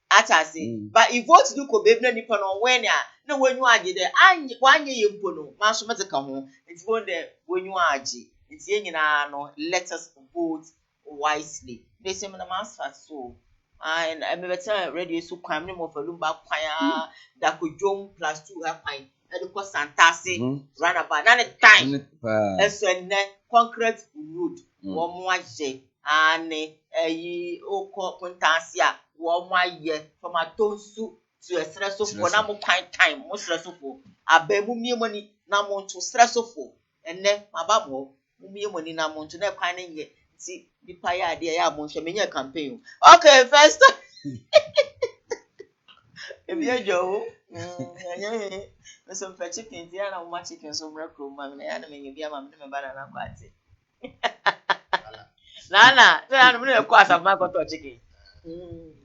atase but if vote do ko bebi na nipa no when na wanyu age de anye yempo no ma so meteka ho nti bo de wanyu age. It's nyina no let us vote wisely. They say me na master so and me better radio so kwam ne mo falum ba kwan da ko jom +2 ha kwan e de ko santase run about na time eso ne concrete road wo mo aje ane eyi oko kwantase a wo mo aye from atonsu to esreso for na mo kwan time mo sreso for abemu miemoni na mo to sreso for enne mababo mumie money na monto na kwan nye ti bipa ya ade ya monhwe menye campaign. Okay, first ebi ejo so for chicken ti na mo chicken so mrekro ma me na menye bia ma me bana na kwate na na me ko asaf ma ko to chicken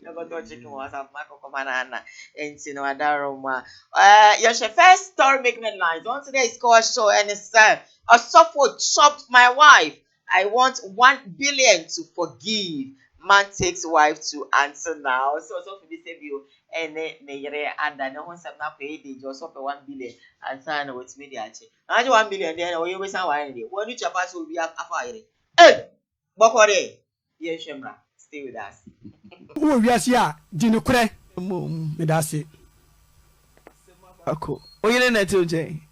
na ko to chicken was asaf ma ko na enti no adaroma your first story making headlines on today's call show and it's a support chopped my wife. I want 1 billion to forgive. Man takes wife to answer now. So for this review, and yere and no one said na pay the just for 1 billion and sign with me there. I 1 billion then we always why when you chapas will be after. Hey, Bokore. Yes, Shemra. Stay with us. Oh, yes, yeah. Dinukre. Me that's it. Ako. Oyele na tuje.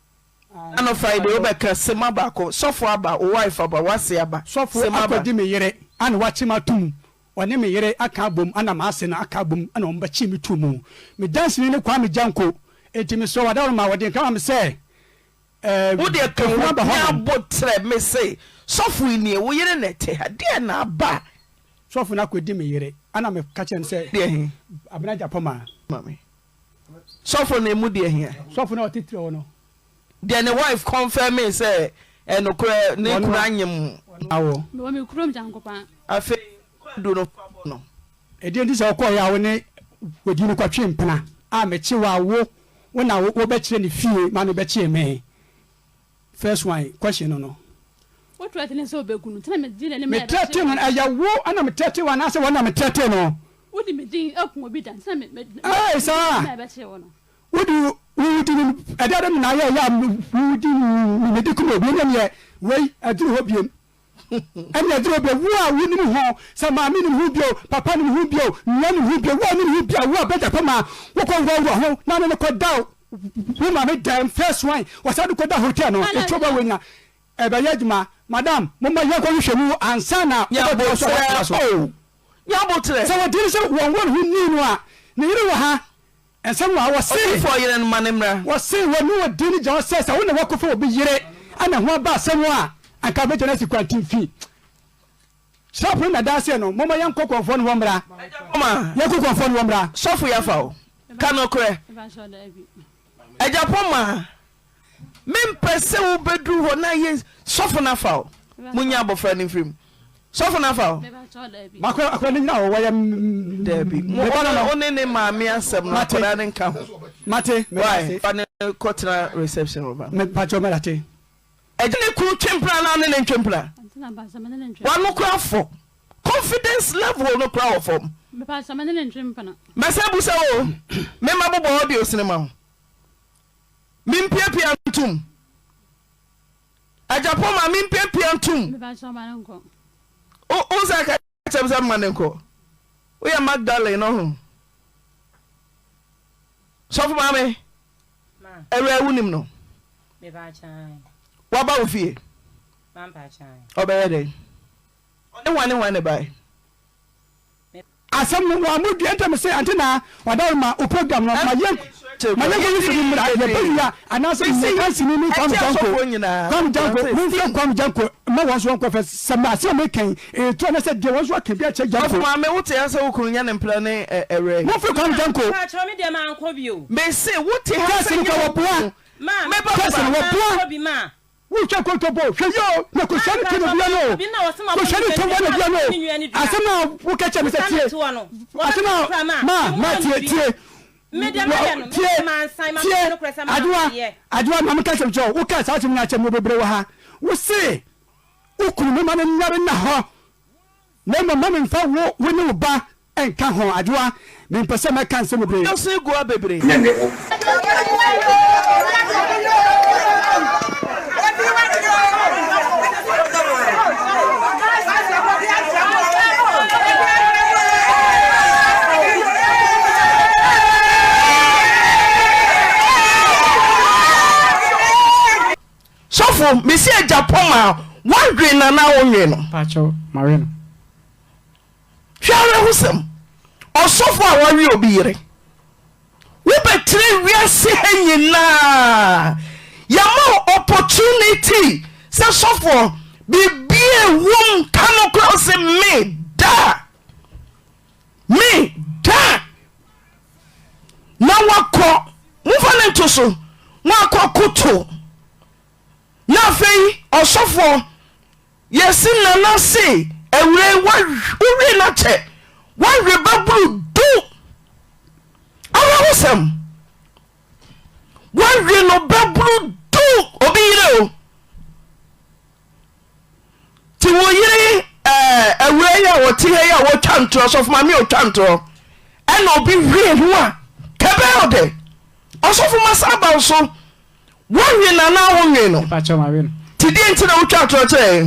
Ano Friday obeka sema bako sofo aba o wife aba wase aba sofo akodi me yere an wachi matum one me yere aka bom ana ma ase na aka bom ana omba chi me tumu me dance ne kwa me janko enti me so wada ma wade kan me say wo de kan wa ba ho botre me say sofo ni wo yere na te ha de na aba sofo na akodi me yere ana me ka chen say de abena japoma mami sofo na emu de hia sofo na otitire wo no. Then the wife confirm me say and no ne kuranyem awo me me kurom jankopa afi do no e di ndisa ko ya wo ne wodi ni kwatwe mpena a me chi wa wo na wo be kire ni fie ma no be kire me first one question no what right ne so be kunu tena me di ne me tete no aya wo ana me tete wa na se wo na me tete no Wodi me din akun obi dan se me. Eh sa. Me be che wo no. Wodi adadam na ya wodi me de kuma obi nyame we aduru ho biem. And the drop of war winning home, some mammy who bio, papa who bio, none who bio, one who bio, what better pama, walk on home, none of the code down. Whom I made them first wine was out of the hotel, no trouble winner. Ebayajma, Madame, Mama Yakolushamu, and Sana, Yabotre. So I did so one who knew what, Niruha, and someone was saying for you and Manimra was saying when you were doing John says, I want to walk for be yet, and I want about someone. I can't bet on us quantum fee. Stop in the Daciano, Mama Young Cock of one wombra. Mama, Yaku of one wombra. Sophia Fow. Cano cre. A Japoma. Men pursue bedroom for 9 years. Soften a foul. Munyabo friend in film. Soften a foul. Macro, according now, why am Debbie. Only name my mere some Latin come. Mate, why? Quarter reception over. Pachomelate. Ejene ku twempla na ne twempla wa no kra fo confidence level no kra fo me pa sama ne twempla na mesabu se o me mabobo audio cinema mimpia ntum ajapo ma mimpia ntum me pa sama ne nko o za ka chemza ma ne nko o ya Magdalene no ho so fu ma me ewe awunim no me pa chan Waba ofie mampa chan obere den one buy asem no amudu enta me say antina wada ma o program no ma yen you fi mra ye bia anase me kansi ni kam janko ma wonso won kofa sama se me kan e to na se de wonso aka bia che janko ma me wote ase wo kunu nya ne plan e ere mo fi kam janko ma cho me de ma anko bio me say wote ha se wo boa ma me ba wo bi ma we check out to both. Yo, no question to the piano. Question to the piano. Asema wo catch me say tie. Asema ma tie. Adwa ma catch me jo. Wo catch out me na chem bebre wo ha. Wo say ukuru me ma na nyare na ho. Na ma me fa wo ne wo ba enka ho adwa me pese me kan se bebre. Yo say go bebre. Sofo mesi Japoma one green na na onwe no pacho marino hware husem osofo a wari obi yire we betre wiase hanyina yama opportunity se sofo bibie wom kano cross me da na wako mufane ntoso wako kuto na fei osofo yesi nana se ewe uri na che wa rebabru do awa wosem wa no babru do obi yire o ti wo yire ewe ya wo ti ya wo twanto osofo ma mi o twanto e na obi hwe hu a kebe ode osofo masaba so wọ́n na na wọ́n no pacho ma we no ti di nti na wo twa to che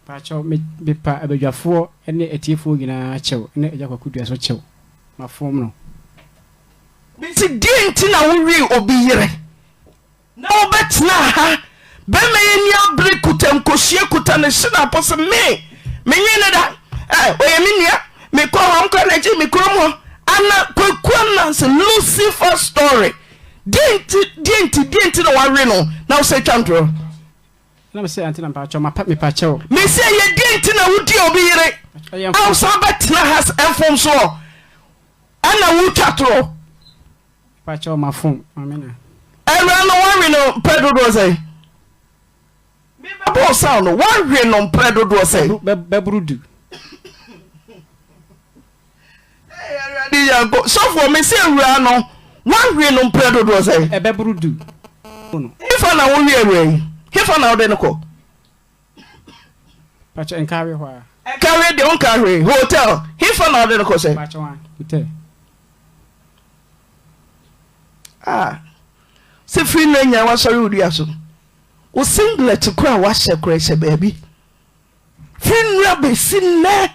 pacho me pa abadwafo ene etiefo nyina chew ene ejakwakudu aso chew ma fom no ti di nti na wo wi obi yire na wo betna ha be me ni abre kutam kohie kutane sina pose me nyene da oye me nia me ko hom ko na ji me kromo ana kwakwana se Lucifer story Denti no ware no na wo say twantro na me say antina pa cho ma pa me pa chew me say ye denti na wudi obi yire aw so betna has enfom so ana wu twatro pa cho ma fom amena era no ware no pedo do say me ba sound no ware no pedo do say be brudu era di ya go so for me say era no one way no predo do say e be brudu no if na wo wie we if na wo de no ko pacho enkawe ho carry the on carry hotel. He found out the course. Hotel. Se free no nya wa sorry odua so. O singlet kura wa hye baby. Free rubber sinne.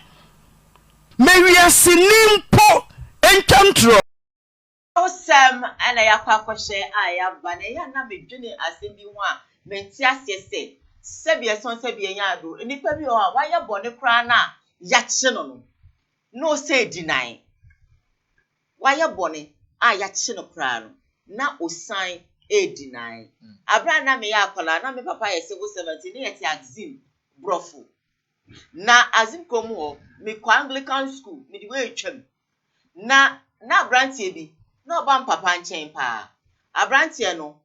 Maria sinimpo encantro. Osam ana yakwa kwhye aya ba na ya na medwene asem bi ho a menti asese sebie son sebie nya ado nipa bi o a wa ya bone kra na ya kye no say deny wa ya bone a ya kye no kra no na osan deny abra na me ya akola na me papa ye civil 17 na yeti axim brofo na azim komu ho me kwa Anglican school me di we twam na abrantie bi na oba papa nchen pa abrantie no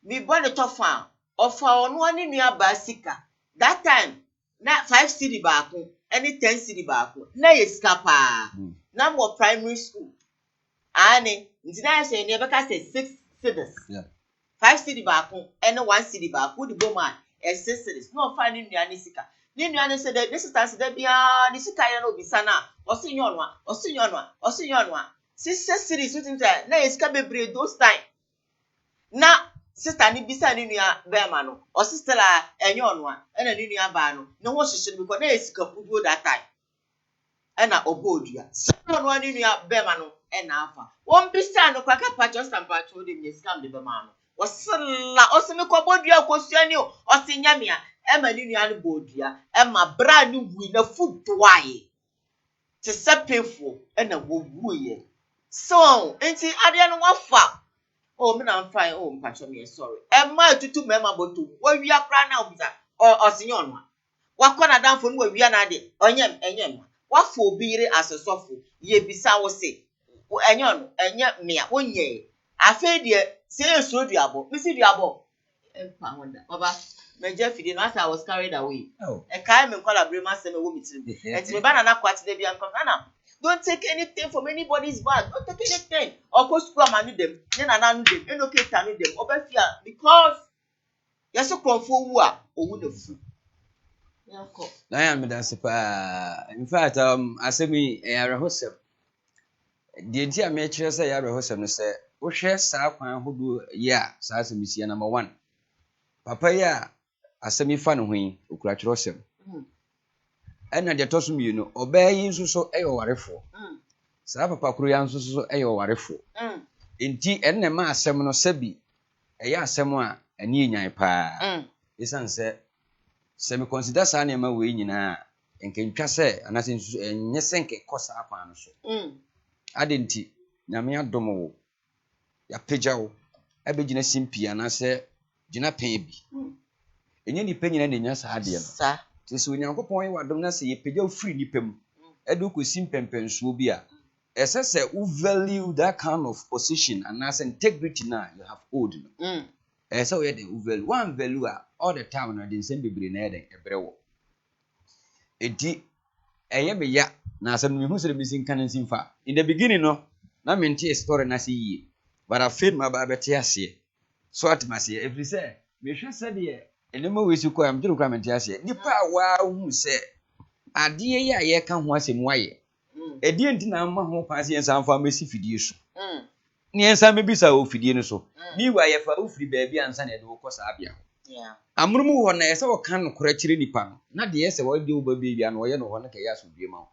me bone tofa ofa onu ani nua ba sika that time na 5 cedi baako any 10 cedi baako na yesika pa na mo primary school ani ntina se ne beka se 6 cedis 5 cedi baako and 1 cedi baako di boma 6 cedis no fa ni nua ni sika ni nua ni se de this time se de bia ni sika ya no bisa na osinyo 6 cedis utinta na yesika bebre those time na sister ni bisa ni nua be ma no o sister la enye onu a na ni nua ba no ne ho hyehyere because na esika puduo that time na obodua so onu ni nua be ma no na afa won bisa no kwa ka pacho stampa cho de mi scam de be ma no o sala o se me ko bodua ko suani o se nyame a ma ni nua no bodua ma bra ni wi na fuduae te sepefo na wo wuye so enti ade no wafa. Oh, me I'm fine. Oh, mpacho me sorry. Emma tutu mema botu. Wo wi akra na obisa. O sinyo no. Wakona danfo no wo wi na de. Enyem. Wafo obire asesofo. Ye bisa wo se. Enye mea wonye. Afa de se esuro duabo. Misi duabo. Empa wonder. Baba, me Jeffy no as I was carried away. E kai me call abrema se me wo mitrim. Enti me bana na kwati de bia nko na. Don't take anything from anybody's bag. Don't take anything. Or go school and them. Then and them. You know, can't them. Obefia because you're so comfortable. Or would the food. I am that's in fact, I say me a rehosem. The idea made you say a rehosem say, "O share Sakwan who do ya, Sas Missia number 1. Papa ya, a semi fan wing, who cratch rosem. Ɛna de toso mi no obayi nso so ɛyɛ warefo saa papa kuru ya nso so ɛyɛ warefo enti ɛnna ma asɛm no sabi ɛyɛ asɛm a ani nyan paa esan sɛ me consider saa ne ma we nyinaa nkentwa sɛ anase nso ɛnyɛ sɛ nke kosa akwan no so adenti nyame adom wo ya pagya wo abegyina simpi anase gyina pɛn bi enye ni panyina ne nya saa de no so Nyankopon yi wadom na se ye pagya free nipa mu edu kosi mpempensuo bi a esese u value that kind of position and as integrity na you have hold no so ye den u value one value all the time na den sem bebre na den ebrewo edi eye me ya na asem me hu se me sin kan sin fa in the beginning no na me ntie story na se yi but I feel my baba te ase so atmase every say me hwe se de enema we si ko am duru kwa menti ase nipa wa hu se ade ye a ye ka ho asem waye edi enti na ma ho paase yensa amfa mesi fidie so ni yensa mebisa o fidie no so ni wa ye fa o firi ba bia ansa na de wo kosa abia amrumu ho na ye se wo kan no kora kire nipa no na de ye se wo de wo ba bia no wo ye no ho na ka ya so bie ma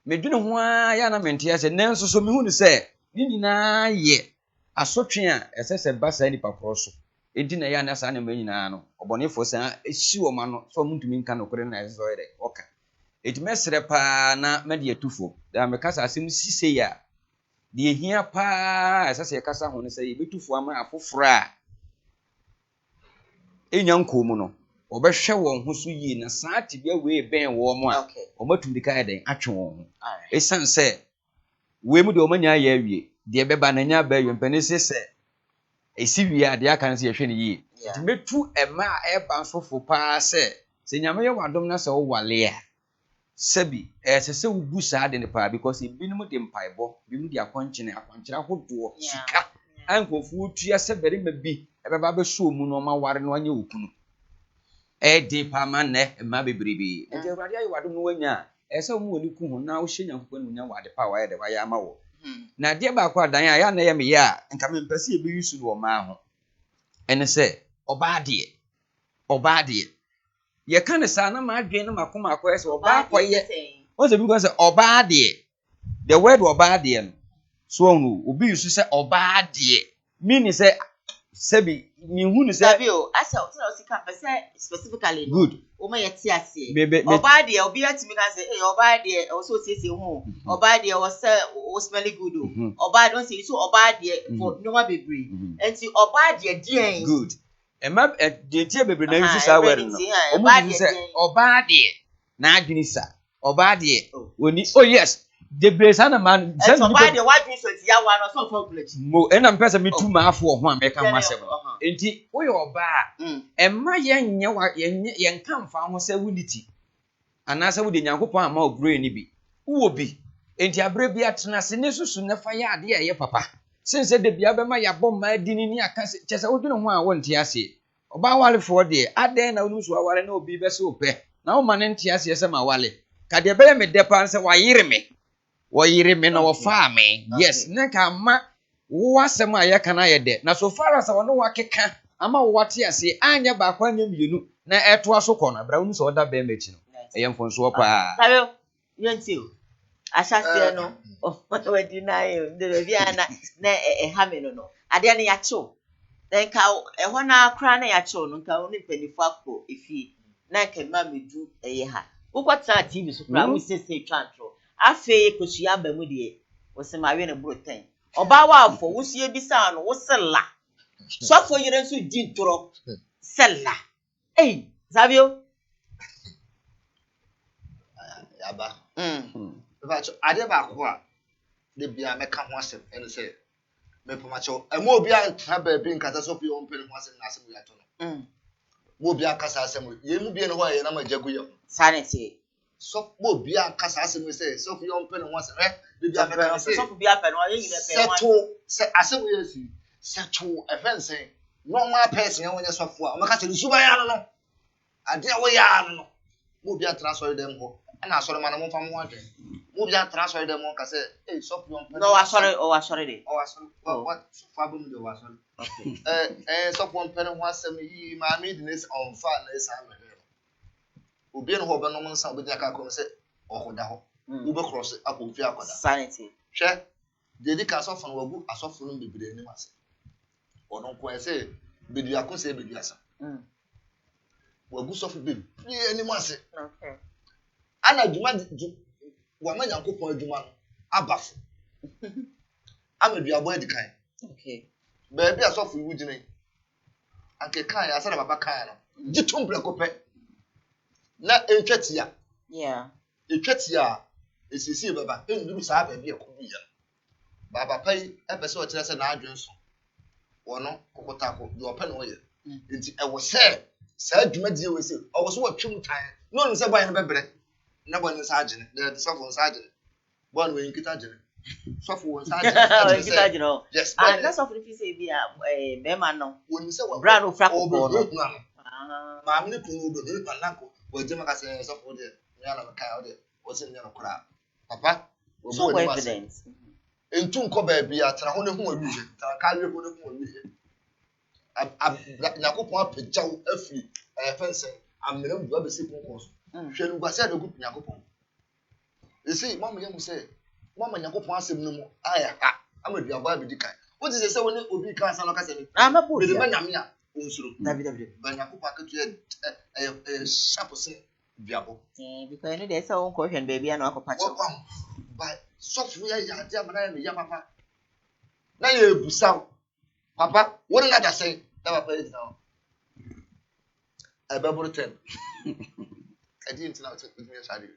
medwene ho a ya na menti ase nanso so me hu ni se ni nyina ye asotwe a esese ba sa nipa koro so enti na ya na sa na ma nyina no obonefo sa ehyi wo ma no so muntumi nka no kore na eso ye de oka eti mesre pa na me de atufo da me kasa asem sise ya de hia pa esese ye kasa ho ne se ye betufo ama afoforo a enya nkomu no obehwe won ho so yi na saa tibia we ben wo mo a omatumdi ka eden atwe won ho esan se we mu de omanya ya awie de beba na nya ba awie mpane se esi wie ade aka nse ye hwe ne yi eti metu ema a eba nsofo pa se nyame ye wadom na se wo wale a sabi sese ubu saa de ne pa because ebinum de mpaibo bimu de akwankyene hodo sika ankofu tua se bere ma bi ebeba be so mu no ma ware no anya okunu de pa ma ne ma bebrebe nti awurade ayi wadom no wanya ese omu oni ku ho na wo hye Nyankopɔn no nya wade pa wa de wa ya ma wo na de ba kwa dan ya na ye me ya nka me mpase e be yusu no ma ho ene se oba de ye kan sa na ma adwen na makoma akwa se oba akoye o se bi ko se oba de the word oba de no so no obi yusu se oba de meaning se sebi mi hu ni se sabio asa o si ka pese specifically no good o ma yeti ase oba de obi atimi kan say eh oba de o so siesie hu oba de o say o smelly good o oba don say so oba de for no ma bebre enti oba de dien good ema de tie bebre na yusu sa word no o mu yusu se oba de na adwini sa oba de oni oh yes the brace na man say oba de wadwin so ti ya wa no so for village mo ena mpesa metu ma afo ho ameka ho asem enti wo ye oba ema yenye wa yenye nkamfa ho se unity anasa wo de Nyankopɔn ama ogro ni bi wo bi enti abre bi atena se ne susu ne fa ya ade ye papa sense de bia be ma ya bom ma adini ni aka chese wo dwene ho a wo nte ase oba walefo de aden na wo so awale na obi be se opɛ na wo ma ne nte ase se ma wale ka de be me depa se wa yire me na wo fa me yes ne ka ma wo asem a ye kana ye de na so far as wo no wakeka ama wo wate ase anya ba kwa anya mienu na eto aso kɔ na bra wo so oda be mechi no eye mfonso pa sabe yenti o asase no o wadi na ye de bia na ha me no ade na ya cho then ka ho na akra na ya cho no nka oni panifo akọ efi na nka ma medu eye ha ukọta TV so kra wo sese twantro afe kosua ba mu de wo se ma we na broten oba wa afọ wo sie bisa no wo sela sofo yire nso di ntoro sela sabio yaba bacho ade ba ko a de bia meka ho asem ene se me pomacho emo obi an tra ba bi nkata so fi on pele ho asem na asem ya to no mo obi akasa asem ye mu bi ne ho ye na majagu ye sanity so mo obi akasa asem se so fi on pele ho asem de bia meka se so fi bia pe no ye yire pe settle se asem ye si settle offense normal person ya wonye sofo a o meka se suba ya no ade a wo ya no mo obi transfer dem ho na asọrọ mana mo fa mo adwen mo bia transfer dem mo ka say so fi on no asọrọ de what fa bu mi de asọrọ okay so fi on pen ho asem yi ma me di nes on fa na esa me obi no ho be no mo nsa obi aka ko say okoda ho wo be cross akọ fi akoda sanity hwe dedi ka so fa no wagu asofo no bebre ni mase ono ko say bedu akọ say bedu asa wagu so fi bebre ni mase okay ana djuma wa ma Nyankopɔn adwuma no abafo ameduabo adikan okay ba bia asofo iwu gina anke kan ya asara baba kan no gitum brekopɛ na entwatia etwatia esisi baba enduru saa ba bia ko bia baba pai epese o kire se na adwen so wono kokotako de opɛ no ye enti ɛwo sɛ saa adwuma die we se ɔwo so watwem tan no no se boy no bebre na bo ni sajene de sofo sajene bo no yinkita jene sofo won sajene yinkita jene yes and that's of if say bia be man no won se wa brand of frack ko no ma me ko do de pananko wo je maka se sofo de ya na ka o de o se nya no kura papa wo bo ni evidence entu nko ba bia tra ho ne hu awi je tra ka we ko ne hu awi je Nyankopɔn apagyaw afiri fense amena bu abesi konko so hwenu gwase da gu Nyankopɔn esi mama yemu se mama Nyankopɔn asem no mu aya ha amadu aba bi dikan wo ti se woni obi kan san no ka se ni amapo bi ma nyame a onsuro david ba Nyankopɔn akatu sharp se biabo because no dey say won ko hwen baby na akopa cho ba sofu ya ade amana ya papa na ye busaw papa wona na da say da papa is now ebeburu 10 adi ntina o te me sare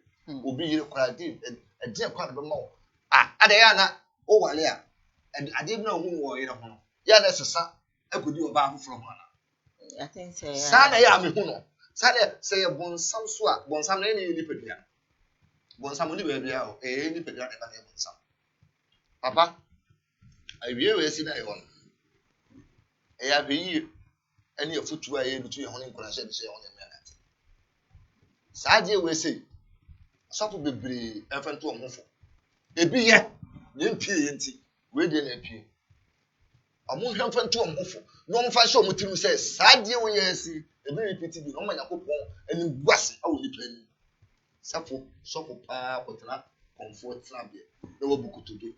obi yire kwara di adi kwara be ma ade ya na o wale a ade bi na hu wo yire ho no ya na sesa akodi oba afoforo ho na I think say sa na ya me hu no sa na say ye bonsam so a bonsam na ni padua bonsam ni be bia o ni padua na na bonsam papa awie we si na e ho no ya be yi ani afutu a ye dutu ye ho ne nkora hye de hye ho ne me na sa je we sei sɔfo bebree ɛmfɛnto ɔmo fo ebi yɛ ne mpie nti wei de na mpie ɔmo hwɛmfɛnto ɔmo fo na ɔmo fa hyɛ ɔmo tirim sɛ saa deɛ wo yɛ si ebi repeat bi ɔmo Nyankopɔn ani guase awɔ nipa ani sɔfo paa kɔtena comfort trabia na wabu kutudo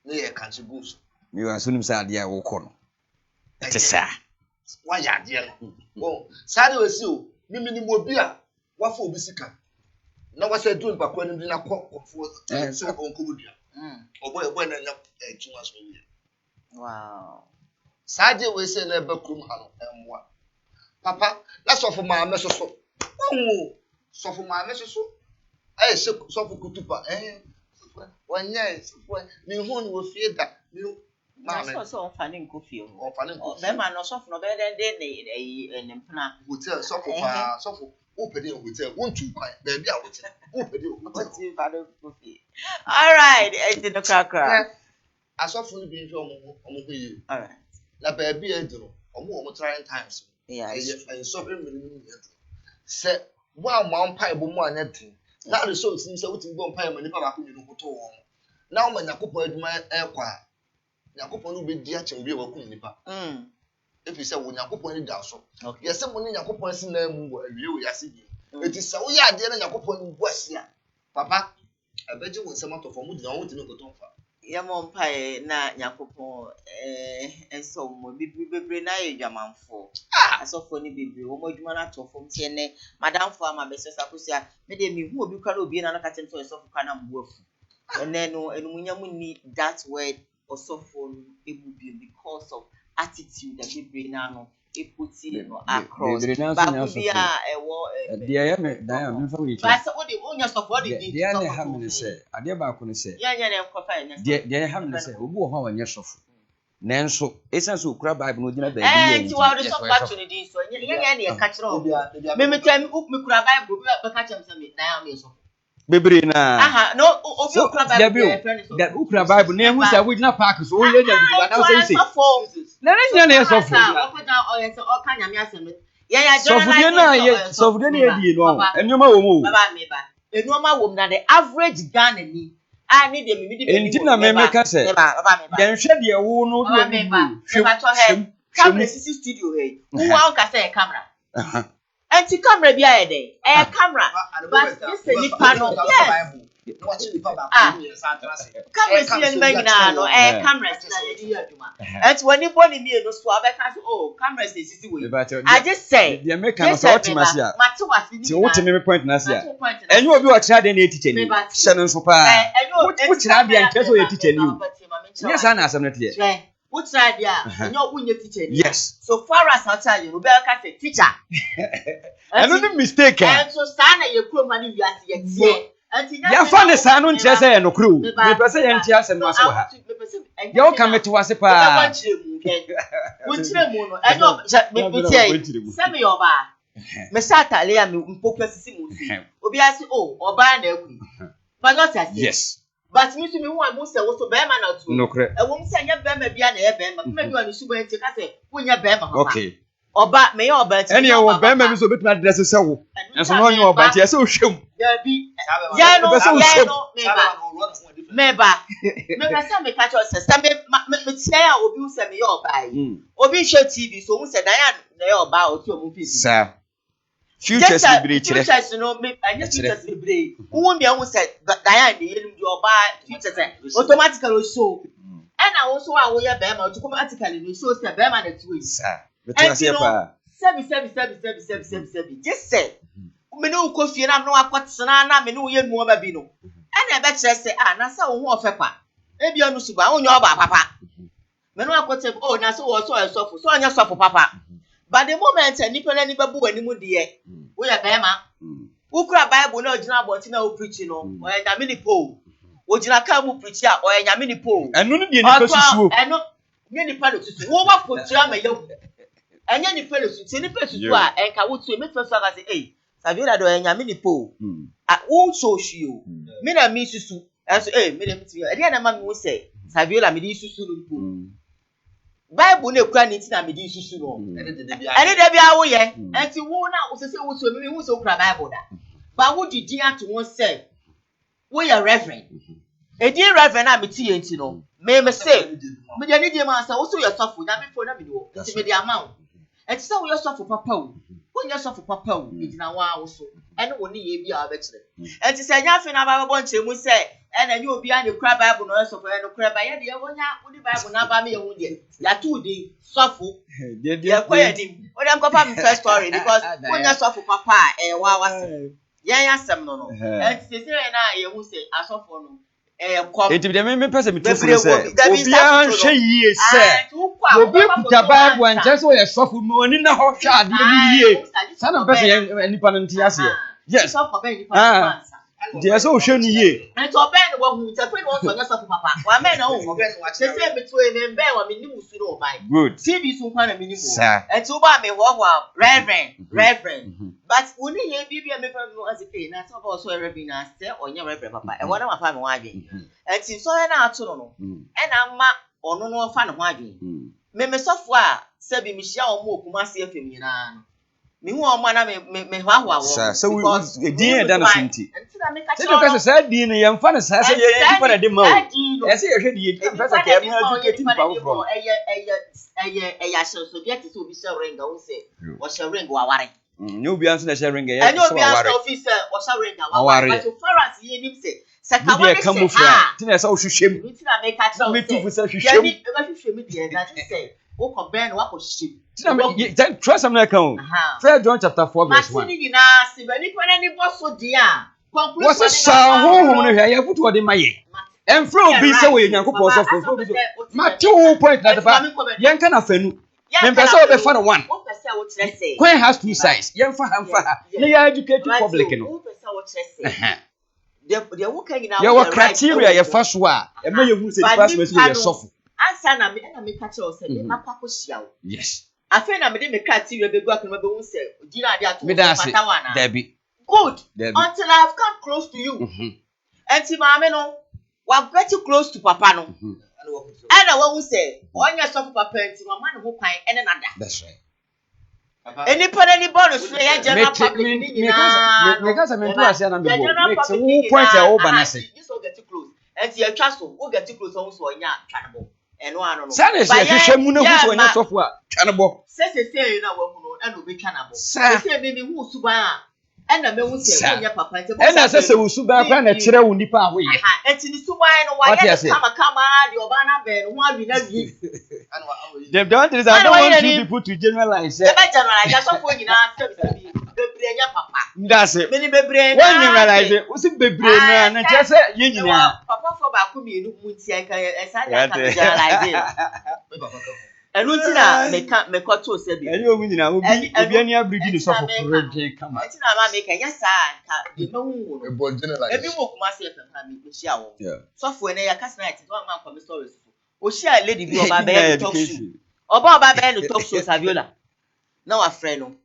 na yɛ kanche goose mi wa sunim sa ade a wo kɔ no ɛte saa wa ya ade no saa de wasi o mimi ni mo bi a wafa obi sika na wasa dun pa kwa ni na kɔ comfort so onko budua ɔbɔ na nya tuma so wi wow saa de wasi na ba krum ha no ɛmwa papa na sɔfo maame soso sɔfo maame soso sɔfo kutupa wanya sɔfo ni hu ni wo fie da ni maame so onfane nkofie ho be ma no sɔfo no be den ne mpna hotel sɔfo pa sɔfo o pede hotel wontu kwan ba bia hotel o pede hotel ba do nkofie all right e no kakra asɔfo no bi nhwe ɔmo ho yi all right na ba bia eduro ɔmo trying times yeah sɔfo mmiri ni edu sɛ wa ma mpa ebo mu anyati na results ni sɛ wuti bo mpa ema nipa ba ko nyinu koto wo na wo Nyankopɔn adwuma ekwa Nyankopɔn no be di ache obi e wa ko nipa efi sɛ wo Nyankopɔn ni da so yɛsɛ mo ni Nyankopɔn si na mu wo awie wo yase bi eti sɛ wo ya ade na Nyankopɔn ni bu asia papa abeji wo nsɛm atɔfo mu di na wo timi koto mfa yɛmɔ mpa na Nyankopɔn enso mo bebre na yɛ dwamanfo asɔfo ni bebre wo mo adwuma na atɔfo mtie ne madamfo ama be sesa kosia me de me hu obi kwa na obi na ka tem so asɔfo kwa na mbu afu ene no enumunya mu ni that word asɔfo no ebu bi because of attitude that bebre na no eputi no across ba ku bia ewo de ya me dan me fa we ba se wo de onya sɔfo de de ya ne ha me se ade ba ko ne se ya nya ne nkɔfa ne de ya ha me se obi wo ho wanye sɔfo nanso esan so okura bible no gina ba bi ti wa de so back to the din so nya ne ka kire o me metam me kura bible bi ba ka kyem se me dan am so bebre na aha no obi okura bible da okura bible na hu sa wo gina park so o ye da bi na say say na nya ne sɔfo okoda oyese oka nyame asem ya sɔfo de na ye sɔfo de na ye di no enuma wo mu baba me ba enuma wo mu na the average Ghana ni I need them immediately. Enti na me ka se. Den hwe de wo no do ni. Camera sisi studio he. Who wan ka say camera? Enti camera bi aye dey. Camera. But this is nipa no. Yes. Camera si en magina no. Camera si na ye di aduma. Enti woni boni mi no so abeka so oh camera si sisi we. I just say. Dey make am so ultimate ya. Mate wasi ni. Ti wo temi point na sia. Enyo obi o kira de na teacher ni. Hye no so pa. Wo kira de an kire ye teacher ni. Yes ana asem na tie. Wo kira de a enyo wunye teacher ni. Yes. So far as I tell you, obi ka say teacher. Eno ni mistake. And so stand na ye kuro ma ni wiase ye tie. Ya fa ne sa no ntia say no kuro. Me pese ye ntia asem no aso ha. Ye o ka meti wase pa. Wo kire mu no enyo me tie. Say me your ba. Me sata le ya me mpokwa sisi mu si. Obi asi oh oba na akuri. But not as yes. But me to me who am say wo so be ma na to. No kre. E wo m say nya be ma bia na e be ma. Me bi wa ni subo enti ka say wo nya be ma. Okay. Oba me ya oba enti. Eni e wo be ma bi so betu address se wo. Enso no nya oba enti e se wo hwem. Ya bi. Ya no me ba. Me pese me catch us say me tie a obi wo say me ya oba yi. Obi hwe TV so wo say dan ya na ya oba o ti o mu PC. Sir. Futures libre kire. Futures no me anya futures libre. Wo me hu say dan de yelum di oba futures automatically show. And I also wa wo ye be ma automatically no show say be ma na ti we. Sir. Betu ase pa. Sebi. Just say. Me no ko fie na no akotena na me no ye mu oba bi no. E na be kire say na say wo hu ofepa. E bia no suba wo nya oba papa. Me no akote oh na say wo so esofo. So anya sofo papa. But the moment nipa na ni babu wani mu de wo ya be ma. Wo kura Bible na ogina abonti na wo preach no. O ya nyame ni po. Wo gina ka mu preach a o ya nyame ni po. Enu no de nipa susuo. Enu nye nipa lo susu. Wo wa potua ma yewu. Enya nipa lo susu. Nipa susu a enka wo tu me to so ga say eh Saviola do enya me ni po. Wo so hwio. Me na mi susu. Enso me na mti. E dey na ma mi wo say Saviola me di susu no po. Bible na ekura ni ti na me di susu no. Ene de bia wo ye. Enti wo na wo sese wo so me wo so kura Bible da. Ba wo didi ato won say We are reverend. A dear reverend, I'm a tea, no. May say, but you need your master also yourself with that before me do. It's the amount. And so yourself for papa. When yourself for papa, it's now also. And only ye be our veteran. And to say, nothing about a bunch of we say, and then you will be on the crab Bible, no so for no crab. I had the one Bible now by me. That too, the suffer. They're quiet him. What I'm going first story because when you suffer papa, and what was yeah, some no. And sister and I, who say, I suffer no. Enti de me pese me tufu se obi an hwe yie se obi kuta bible an chese we sofu no oni na ho hwa ade mu yie sana pese nipa no ntia se yes dia so hwe ni yie enti oben wo hu te friend wo so nya sofu papa wa men na wo oben wa se se me to me mbe wa me nimu su no obai good tv so kwa na me nimu enti wo ba me ho reverend but woni ye bibia me fa no asike na so ba so reverend na se onya reverend papa e wona ma fa me ho adwen enti so na ato no e na ma ono no fa ne ho adwen me sofu a se bi mi hia o mo okuma se afem nyina no me hu o ma na me hwa so we din da na sunti se do ka se din ne yemfa ne sa se ye tipa na de ma o e se ye hwe di ye pesa ke me educate pa wo from eya so dia ti so bi se renga wo se wo se renga wa ware no bi anso na se renga ye so wa ware officer wo se renga wa ware but so far as ye nim se saka wa ne se ha ti na se wo hwehwem ti na me ka tell me tu fu se hwehwem ye ba hwehwem di na ti se wo ko ben wa ko hwehwem ti na me trust am na kan First John chapter 4 verse 1 Matini na si ba ni ko na ni boso dia conclude wo se sa honhom no hwa ye futu ode maye emfre obi se wo Nyankopon so fo mate wo point na ba yen kana fanu Members of the fun one. Coin has two sides. Young for him for her. They are educated public. Your criteria, your first one. And may you say the first message will suffer. Answer na me na me catch us say me makwa hia. Yes. Afen na me de me criteria be go akoma be won say ojira ade ato patawa na. Debbie. Good. Until I have come close to you. Enti maame no, wa get close to papa no. And I won't say, on your soft papa, and my man who pine and another. That's right. Any put any bonus, general public, because I'm in class and I'm the point of Obanasi. You so get too close. And your trust will get too close also on your cannibal. And one son is a Shamuno on your software. Cannibal. Says a say, you know, and will be cannibal. Say, maybe who suba. And I may say, papa, and I said, so Suba and a chira will nip away. And to the Suba and why come out, your banner ben, why we never use. They've done this. I don't want people to generalize. That's all for you now. That's it. Many baby, when you realize it, was it baby? And I just said, you know, Papa for Bakumi, you can't realize it. And Lutina make cut to say, and you will be any breeding of come. It's not making yes, you know, every walk myself and Michelle. Software, I can't night, one man from the stories. Oh, she a lady be about bear talk show. Or Baba bear the talk show, Saviola. No, a friend,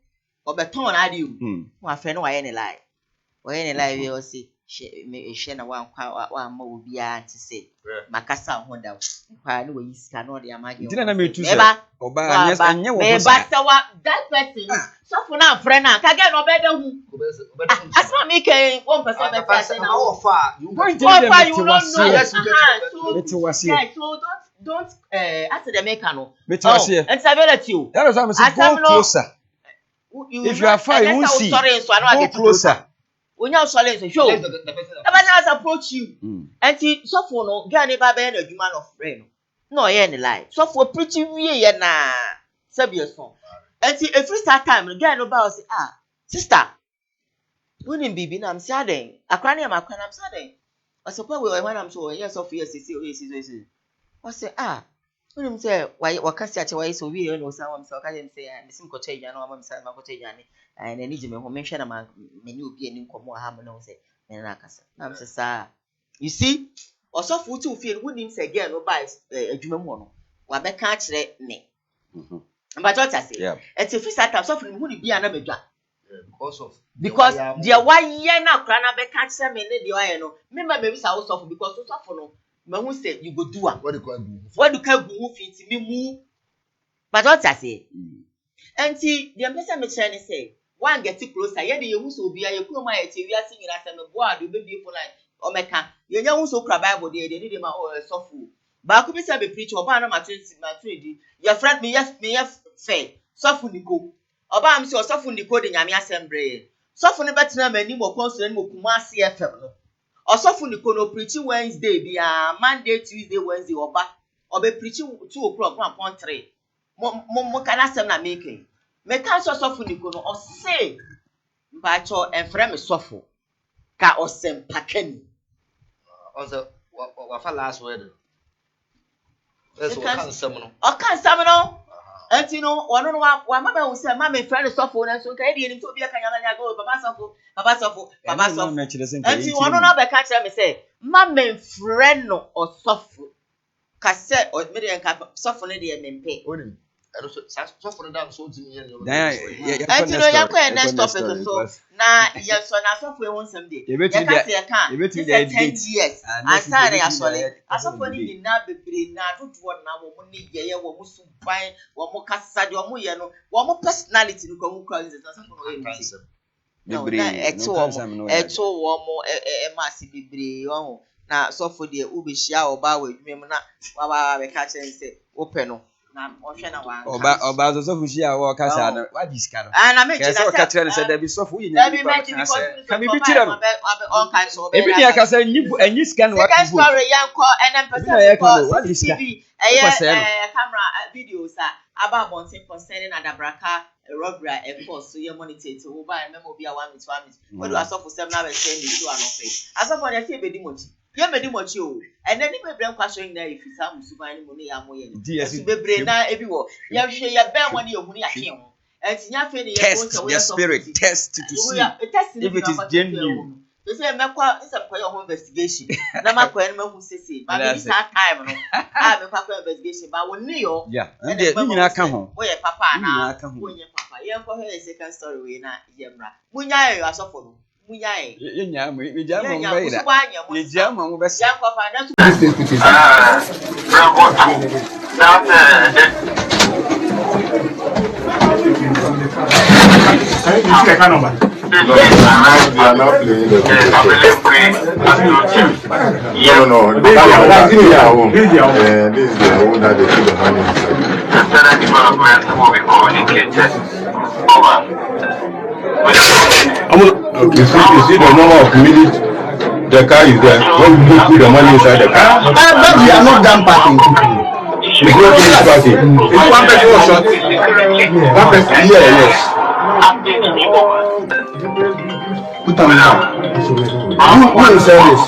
or Beton, I do. My friend, or any lie. Or any lie, we will see. She share one more be to say. Macassa, Honda. I know you cannot imagine. Didn't I mean to say, oh, yes, I know that person. So for now, friend, I can't get no better. That's not making 1% better. How far you don't so don't answer the mechanical. And Savella you. That was almost closer. If you are far, you won't see. Go closer. When you're solid, show. Everyone approach you. And see, so for no, Granny Baba and a human of friend. No, any lie. So for pretty we na Sabia's song. And see, a free start time, again about say, sister. Wouldn't be I'm sadden. A cranny, I'm sadden. I suppose we when I'm so yes of years, I say, wouldn't say, why, what can such a way so we know someone so I didn't say, and the simple change, and I'm saying, my cottage, and I need you to mention a menu being in common harmony. I'm say, you see, or so food to feel wouldn't say again, no buys a Jumamono. What I can't let me. But what I say, it's a free start of suffering wouldn't be another job. Because dear, why ye now, Crana be catch them in the iron. Remember, maybe I was suffer because so suffer no. Mamu said you go do what do you can move into me move? But what I say, and see, the ambassador Michelle say, one get too closer. Yet you will be a Kuma, we are singing as a boy, you baby for like omeka yenya hu so kra Bible dey dey need ma sofo ba ko bi say be preach oba na ma trade your friend me yes fair sofo niko oba am say sofo niko de nyame assembly sofo ne betena mani mo konso ne mo Kumasi FM no osofo niko no preach Wednesday bia Monday Tuesday Wednesday oba obe preach 2 o'clock 1.3 mo kana sem na making me kan sofo niko no o say mba cho enfre me sofo ka osem pakani also wa fa last word that's what kan sem no o kan sem no enti no wono no wa mama wo say mama friend sofo na so ka e di ni to bi aka nyama nya go baba sofo enti wono no be ka kire me say mama friend no osofo ka say o me de nka sofo ne de mempe onim sofo no da so ntimi yen yo enti no yakwa next topic so na yes so na sofo e won sem de ya ka say ka 10 years answer ya sole asofo ni na bebre na dodo na wo mo ni ye wo mo suban wo mo kasa de wo mo ye no wo mo personality no ko mo kwa nze asofo no e bebre eto wo mo e ma si bebre wo na sofo de ubehia oba wa adwuma mu na wa be ka chense ope no na ohwe na wa oba zo fushi a wo kasa na wa diska no na me jina ka tire ne se da bi sofo yi nya bi ka mi bi tire no on kan so e bi dia kasa nyi sika no wa second story yanko NM% for CCTV camera videos aba bonten concerning adabraka robbery e course so ye monitor to wo ba memo bia 1 minute we do asofo sem na be send you to anofe asofo na fe be di mochi ye me di mochi o and then me brem kwaso na ifisa musuban ni mo ne ya moye no esu bebre na ebi wo ye hwe ye ben woni ehunu ya hwe ho entinya fe ne ye test the spirit test to see if it is genuine. They say mekwa insem kwa your investigation na makwa en mahu sese ba be this time no mekwa kwa investigation ba woni yo and the nyina ka ho wo ye papa na wo ye papa ye ko he second story we na yemra munya ye asofo no munya ye ye nya mo be ja mo ba ira ye ja mo be se ya kwa fa na No, they are not playing the No. This is their own. This is their own that they put the money inside. Okay, you see the number of minutes the car is there. When you put the money inside the car. But we are not done parking. It's not finished parking. It's one person was shot. One person, yes. Put them inside. Who is service?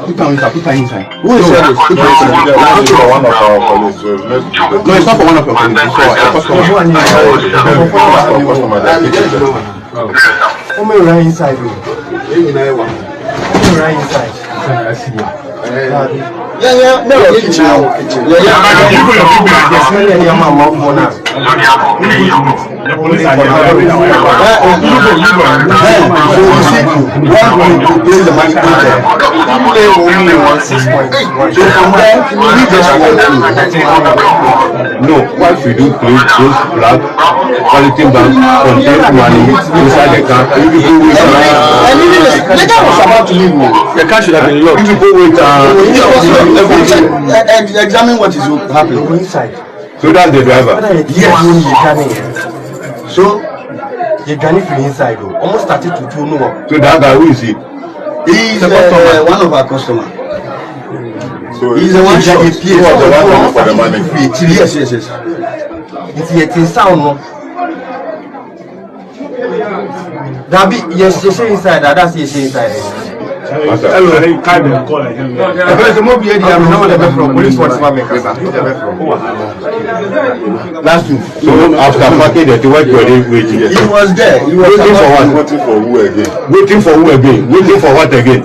Put them inside. Who is service? Put them inside. It's for one of our colleagues. No, it's not for one of your colleagues. It's for a customer. How many run inside? Run inside. Yeah, no, kitchen. The police are No, what we do, close those black quality banks, contain money inside the car. The guy was about to leave. The car should have been locked. You go with examine what is happening inside. So that's the driver. Yes. So you can from inside. Almost started to do no. So that guy, who is he? He's one of our customers. So he's the one that is the one for the money. Yes. It's yet in sound. That be yes, you say inside. That's you say inside. Hello, I can't call it. There's a mobile here. I'm not from police force. Last week. So after parking the what were they waiting? He was there. He was waiting for what? Waiting for who again? Waiting for who again? Waiting for what again?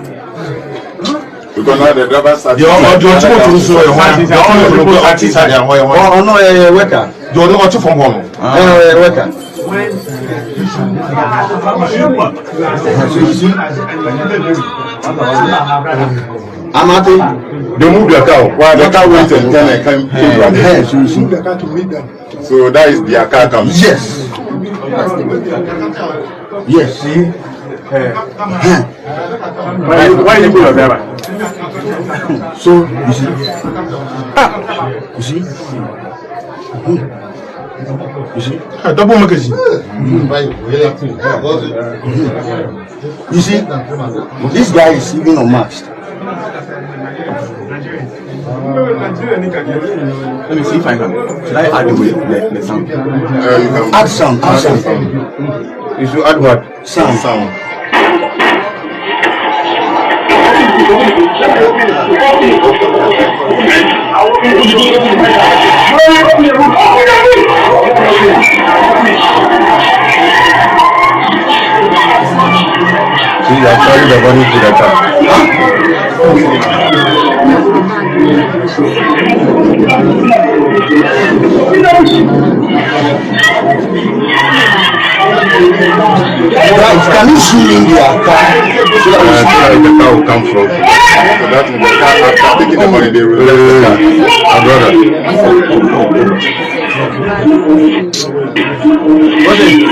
Because now the driver started. You want to so you want to artist and oh no, worker. You want to from home. Worker. I'm at it. They moved the car. While the car went and then came back. So you move the car to meet them. So that is their car coming. Yes. Yes. See. Why you your driver? So, you see? You see? Double magazine. You see? This guy is even unmasked. Let me see if I can. Should I add the sound? You can Add sound. You should add what? Sound. See, I carry the body to the top. Guys, can you zoom in the car? So that the car will come from. So that the car, after taking the money, they will let the car. My brother. What is the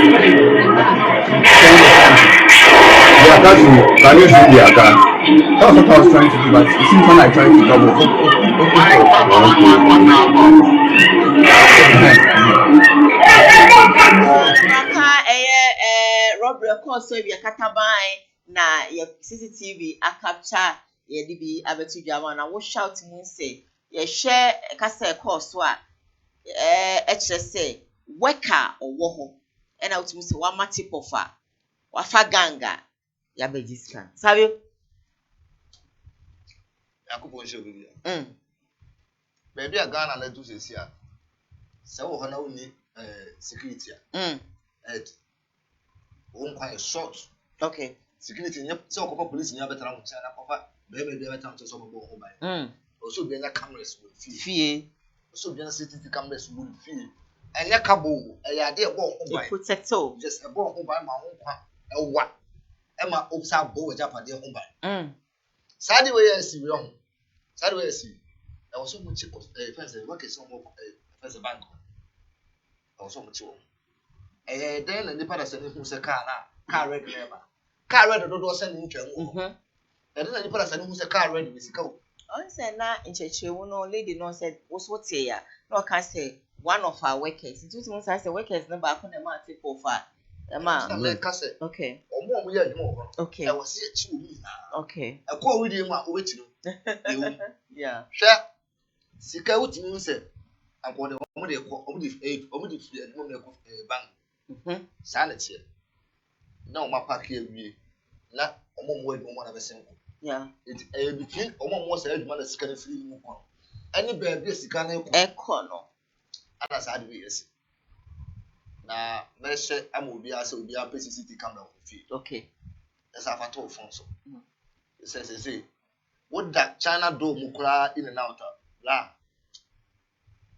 car? Can you zoom the car? That's what I was trying to do, but it seems when I tried to double. Robbery course so we kataban na your CCTV a capture ye DB abetu jama na wo shout mu say ye share kasa course so a kire say worker owo ho e na utumi say wa mati pofa wa fa ganga ya bejiska sabe Yakubu nshe obi ya baby a Ghana na do sesi a se wo ho na woni security a won kwa short okay security nya se okopa police nya betara mo cha na kofa be be betara mo so mo bo ho bai so be na cameras wo fie so be na CCTV cameras wo fie enya kabo ya de bo ho bai protector just e bo ho bai ma ho kwa e wa e ma obsa bo wa japade ho bai sadi we yesi we ho sadi we yesi e wo so mo chi fence we ke so mo fence bank e wo so mo chi wo then na nipa da se ne hu se car red never car red do se ne ntwa mu then na nipa da se ne hu se car red be sika o on say na nchechewu no lady no said wo tie ya no can say one of our workers it was most say workers no ba ko na ma take over ma okay omo ya adwuma ho okay e wo se echi wo ni na okay e ko wi di mu a wo beti no yeah hwe sika wutimi hu se akode omo de ko omo de fi adwuma na ko bank sa na tie na o ma pack awie na omo mo adwuma na besen ko yeah it between omo mo sa adwuma na sika na free mu ko ani ba bi sika na ko no ana sa de yes na meshe amobi asa obi a CCTV camera ko fi okay esa fa to phone so say what that China do mu kura in and out la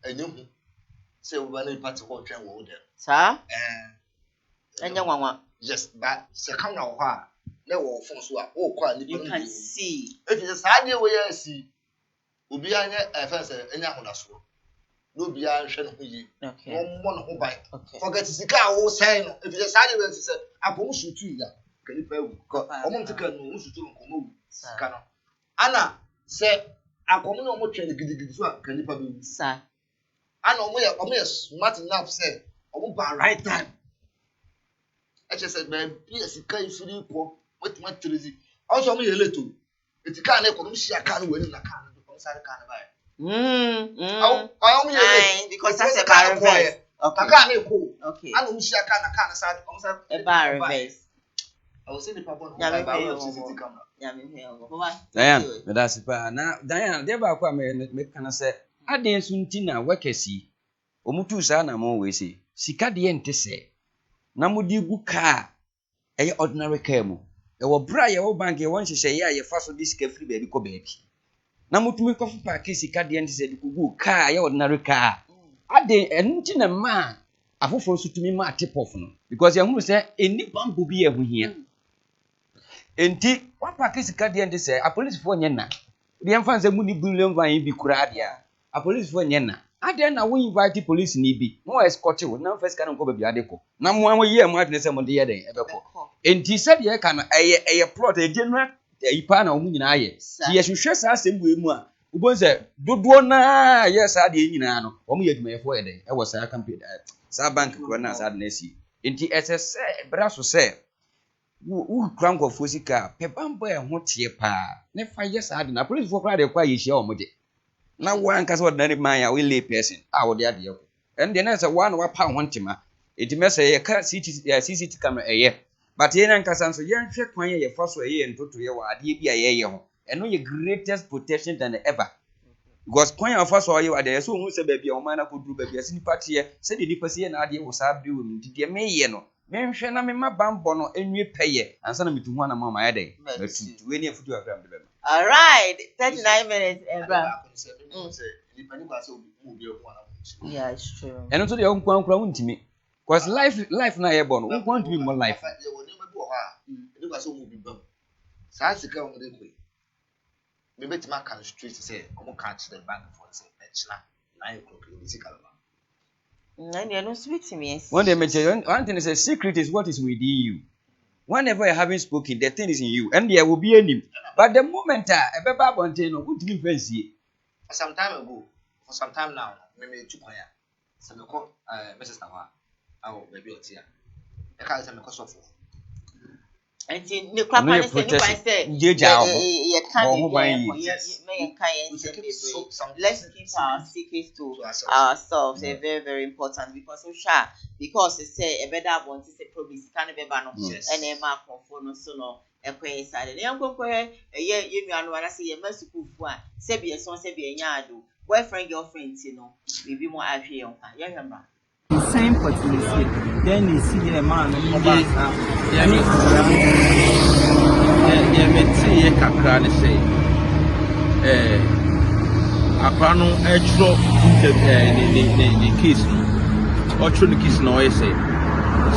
enyehu say we na party ko twen wo dem sa enya nwanwa yes but se camera wo ha na wo phone so a o kwa ni you can see if you say dey we ya see obi anya fence enya hodaso no bi a hwe no ho yi no mo no ho bai forget sika wo say no if you say dey we say apom shutu ya kani pa wu ko omo tika no shutu ko no sika no ana se akom no mo twen gidigidi so a kani pa be wu sa ana omo ya smart enough say omo ba right time eche say be bi sika ifiri ko wetima trizi also omo ye leto etika na ko no shi aka no wani na ka no ko sare ka na ba omo ye leto because that's a bar reverse okay ka na ko okay ana omo shi aka na ka na sare omo sare a bar reverse I was saying the papa no ba CCTV camera ya me he ngo baba Diane me da sipa na Diane de ba kwa me kana se aden so nti na wakasi omutu sa na mo we se sika de ente se na mudi gu car e ordinary car mu e wo bra ye wo bank ye won hyehyɛ ye fa so disika free ba bi ko ba bi na mutumi ko fa park sika de ente se de gu car ye ordinary car aden enti na ma afoforo so tumi ma tip off no because ye hunu se eni bambo bi ye ho hia enti wa park sika de ente se a police fo nye na de yemfa nse mu ni billion van bi kura dia a police fo nye na Ade na we invite police ni bi. No escort you. Na first kan ko ba bi ade ko. Na mo am ye mo adne se mo de ye den ebeko. Enti said ye kan eye plot e general ipa na omu nyina aye. Ti ye hwehwe sa asem bu emu a. Ubon se dodo na ye sa de nyina no. Omu ye dwumayefo ye den. E wo sa campaign sa bank ko na sa de na si. Enti ss bra so se wo kranko fosika pe bambo e ho tie pa. Ne fa ye sa de na police for kra de kwa ye hia omu de. Na one case what na man ya we lay person a wo de ade ko and the next one wa pa hontima it me say ye ka CCTV camera but ye nan kasa so ye hwe kwan ye fa so ye ntoto ye wa ade bi a ye ho eno ye greatest protection than ever because kwan ya fa so ye wa de so hu se ba bia o man na ko duru ba bia sini party ye se de nipa se ye na ade wo sa bi wo mi de me ye no me hwe na me ma bambo no enwe peye ansa na metu hu na ma ya de metu we ni afutu afram de be. All right, 39 minutes, yeah, it's true. And also the young one crown to me. Because life na born, who want to be more life. Maybe to make a street say, I'm catch the bank for say, 9 o'clock in the sick. And you're not sweet to me. One day, one thing is a secret is what is within you. Whenever you haven't spoken, the thing is in you, and there will be any. But the moment a baby bontaino would give fancy. Some time ago, for some time now, maybe 2 points. Some call Mrs. Tawa, our baby or tea. I can't say because of. And the crap I said, let's keep our secrets to ourselves. They're very, very important because because they say a better one to say probably can't be banner and a mark of phone so no a quay side. And I'm going to year you know I say a merciful one. Sebi a son sebi a yadu. Boyfriend, girlfriend, you know, we be more happy on that. Same opportunity. Then you see a man me kakra ne say akwano etro the case no otro the case no e say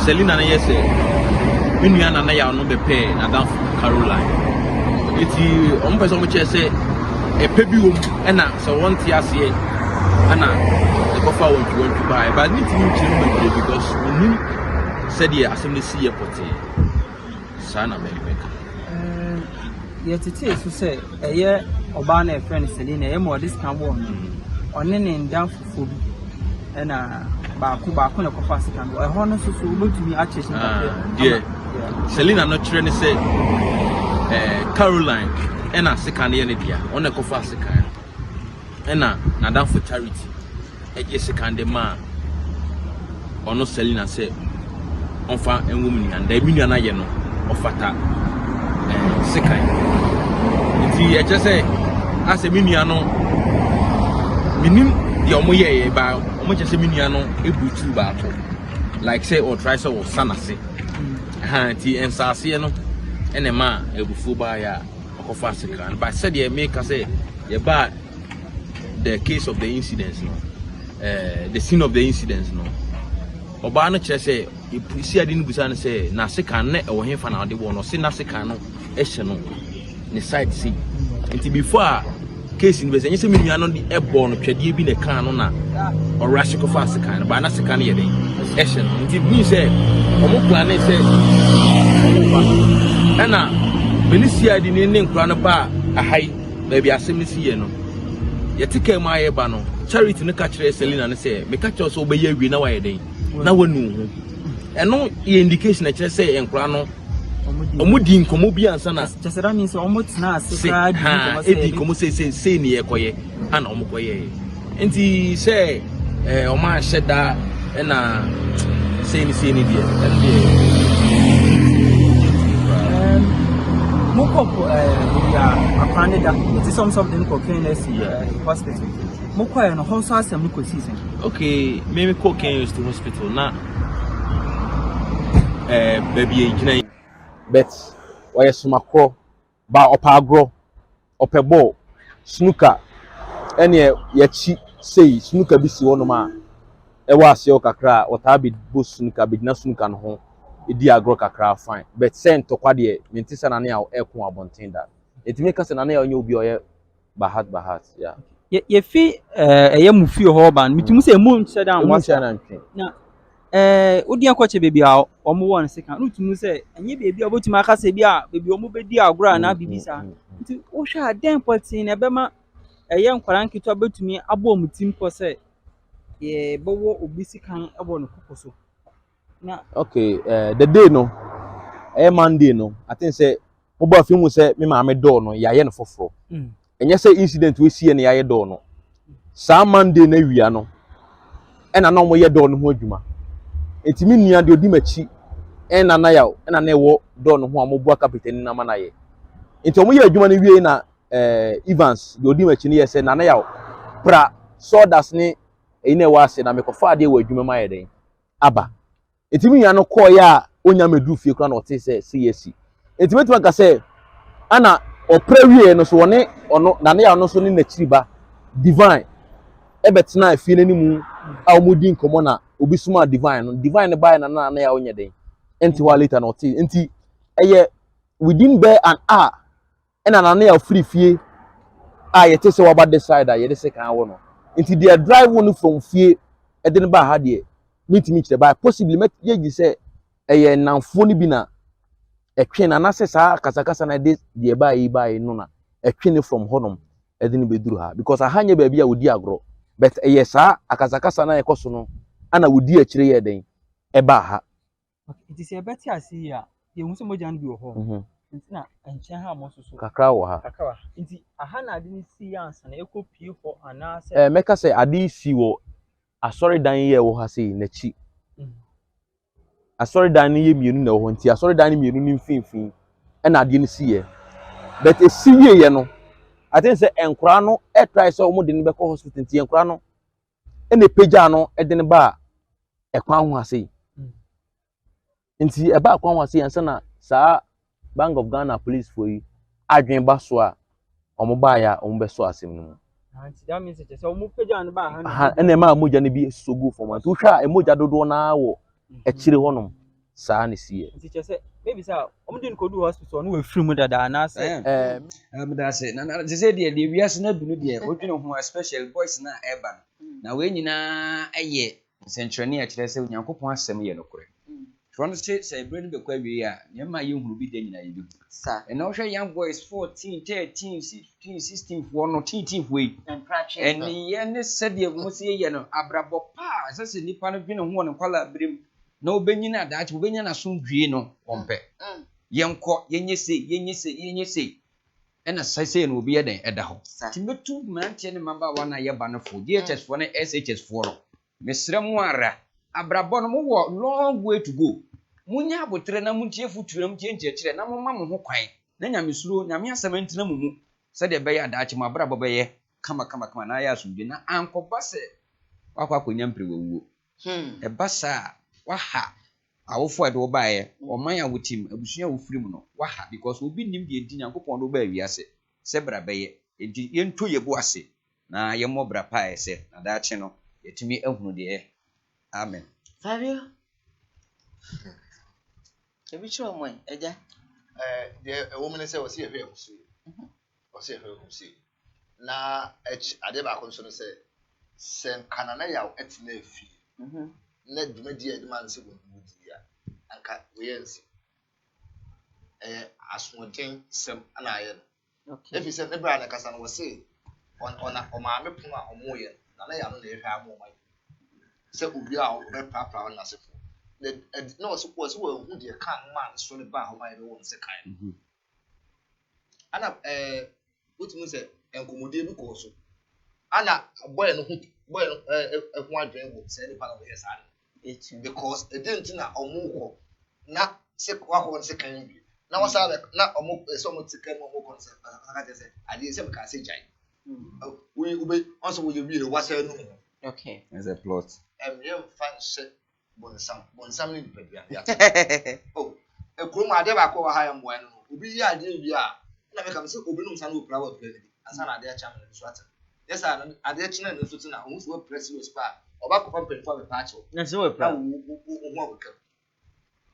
Selina na yes say minua na ya no be pay na dan Caroline eti on person mo che say e pe bi wo e na so won ti ase ana the buffer want to buy but need to change because we need said here assembly see airport sana America yet it is to say a year Obana friend Selina more discount one on any down for food and baku na kofa second I honor so to me actually yeah Selina not training say Caroline and a second year on a kofa second and na down for charity a second man or no Selina say on fa and woman and the million I know of fata second I just say as a miniano minim the omoye ba omo just miniano ebutu ba like say or try so sanase ti ensase no ene ma ebufu ba ya okofa second but said they make us say ye ba the case of the incidents no the scene of the incidents no oba no kire say isi ade no busa no say na second na e wo hefa na ade wo no say na second no e hye no ne side see until before case in you say me nua no di ebo no twade bi ne kan no na or rush ko fast kan ba na sekan ye den action until me say omo plan say ana benisia di ne nkura no ba ahai ba bi asem si ye no ye tike ma ye ba no charity no ka kire Selina no say me ka kire so be ye wi na wa ye den na wanu hu eno ye indication na kire say nkura no omudi nkomo bi ansa na just that means almost na asika edi komo say ni ekoye ana omokoye enti say oma hyeda na say ni dia moko ya apaneda it is some something cocaine hospital moko no how so asem ko season okay me cocaine to hospital na baby ejina bet oye sumakro ba opagro opebo snooker ene yachi sei snooker bi si wono ma e wa ase o kakra ota bi bo snooker bi na snooker no ho edi agro kakra fine bet sent to kwa de mentisa na ne a ekon abonten da etimi kase na ne onye obi oye bahat yeah ye fi eye mu fi ho ba mitimu se mu nche dan wasa na odi akwache baby a omo won sika no tumu se enye baby a obotuma aka se bi a baby omo bedi agro na bibisa nti wo hwa den potin na bema eye nkwara nkito betumi abo mutim ko se ye bowo obisi kan abo no kokoso na okay the day no Monday no I think say oba fi mu say me ma me door no ya ye no foforo enye say incident we see na ya ye door no sa Monday na wia no ena na omo ye door no ho adwuma etimi nua de odi machi ena na yaw ena na ewo door no ho amobu kapitani na mana ye enti omo ye adwuma no wie na Evans de odi machi ne ye say na yaw pra sodas ni ina wase na mekofa ade wa adwuma ma ye den aba etimi nua no call ya onya medu fie kra na ote say CSC etimi tuma ka say ana opra wie no so woni ono na yaw no so ni na chiriba divine ebetena fie nanimu a omudi nkomo na obi suma divine no divine buy na ya onye den enti wa later no ti enti eye within be an hour na ya free fie a yete se waba decide a yede se kan wo no enti they drive one from fie edin ba ha de meet the buy possibly make ye say eye nanfo ni bi na etwe na se sa kasakasa na de buy no na etwe ni from honom edin beduru ha because ahanye ba bia wodi agro but yes akazakasa na ekoso no ana wodi akire ye den eba ha it is a better asi ya ye hu se moja nbi wo ho ntina enche ha mo so kakra wo ha kakra nti aha na ade ni si ya ansa na ekopi ho ana se meka se ade si wo asori dan ye wo ha sei na chi asori dan ye mienu na wo nti asori dan mienu ni mfinfin na ade ni si ye but esi ye no I think say enkura no try say omo de ne be ko hospital nti enkura no ene peja no de ne ba ekwan ho ase nti eba akwan ho ase yansa na sa Bank of Ghana police for yi adwen ba so a omo ba ya omo be so asem no anti that means say omo peja no ba ha ene ma moja ne bi so go for man to hwa emoja dodo na wo ekire honom sa ne sie nti che say maybe say omo de ko do hospital no we free mu dada na say that's na say de wiase na du no de odwene ho especially boys na eba na we nyina eye sentrene a kire say Onyankopon asem ye no kore Tron say brain be kwa wi a nyema ye huru bi de nyina ye bi sa and now young boys 14 13 16 16 for no 13 we and ye ne said ye mo say ye no abrabo pa say nipa no dwene ho no kwala brem na obenyina daachi obenya na so dwie no ompe yenko yenyese ena sai no obi eden eda ho timetu mantie ne maba wana ye ba no fo DHS fo na SHS fo no mesrem ara abrabo no mo long way to go munya abotre na muntie future na muntie nchekire na mama mo ho kwan na nyamesuro nyame asem ntina mumu se de be ya daachi ma abrabo be ye kama na ya asumdwe na ankoba se wakwa konya mpre wawuo ebasa waha awofo edo baaye oman ya wotim abusua wo firim no waha because obi nim de enti Nyankopon do baa wiase se bra beye enti yento yebo ase na yemo bra paaye se na daache no yetimi ehunu de amen Fabio ebi chiro mo eja de woman say was here husu was here husu na ade ba ko so no say sen kanana ya etina efi na dwumadi adwuma nse go dwumadi ya anka weyensi aswoden sem ana aye no efi se nebra na kasa no wose ona o ma me pono a omoye na ya no na ehwa amoma se obi a o be papa na sefo na wose ko se wo hu de kan man so ne ba ho ma be won se kan ana wetin se enkomode bi ko so ana boy no hu adwen wo se ne pa no yes ana because it didn't na omuko na se kwako se kan bi na wasa na omuko so mo tikan mo omuko se aka se ade se ka se jai we ube also we be wasa no okay as a plot you fan se bonsam ni bibia ya oh e krum ade ba ko ha ya mo no obi ya ade bi a na me kam se obi no san no pra wa play asa na ade a chama no so ata yes ade china no so tina o so press we spa oba ko pam pen for me patch na se we pra wo ka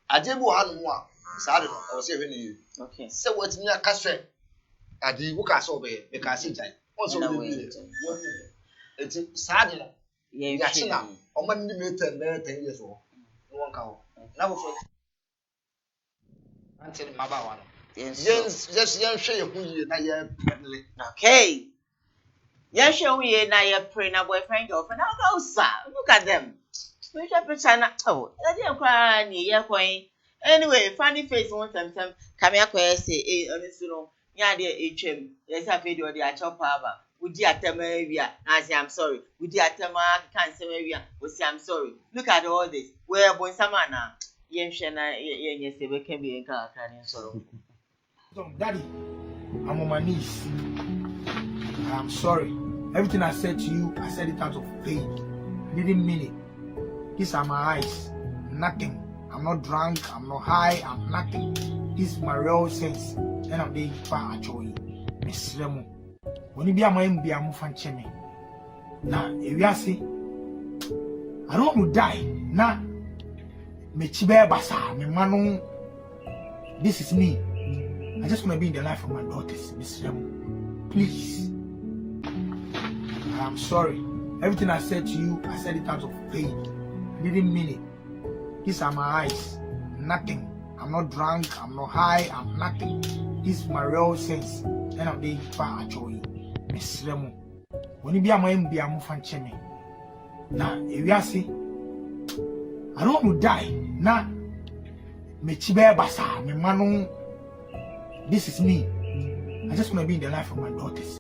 ade bi ha no a sa de no o se hwe ni okay se watimi aka se ade wo ka se obe be ka se jai Also it's sad yachina or man limited 10 years old. No one can now for until Maba. Yes, young share who you friendly. Okay. Yes, show me now your friend, a boyfriend, girlfriend. I'll go, sir. Look at them. Which I put China. Oh, I didn't cry near coin. Anyway, funny face one time. Come here, say, on this, yeah, dear HM. Yes, I feel the actual power. Would you attend area? I say, I'm sorry. Would you attend my cancer area? We say, I'm sorry. Look at all this. Where boy, Samana. Yes, yes, we can be in car. So, Daddy, I'm on my knees. I'm sorry. Everything I said to you, I said it out of pain. I didn't mean it. These are my eyes. Nothing. I'm not drunk. I'm not high. I'm nothing. This is my real sense. And I'm being far actually. Miss Remo. When you be a man, be a mufan cheme. Now, if you see, I don't want to die. Now, me chibe basa, me manu. This is me. I just want to be in the life of my daughters, Miss Remo. Please. I'm sorry. Everything I said to you, I said it out of pain. I didn't mean it. These are my eyes. Nothing. I'm not drunk. I'm not high. I'm nothing. This is my real sense. And I'm being far actually. Miss Remo. When you be a man, be a mufan cheme. Now, if you see, I don't want to die. Now, me chibe basa, me manu. This is me. I just want to be in the life of my daughters.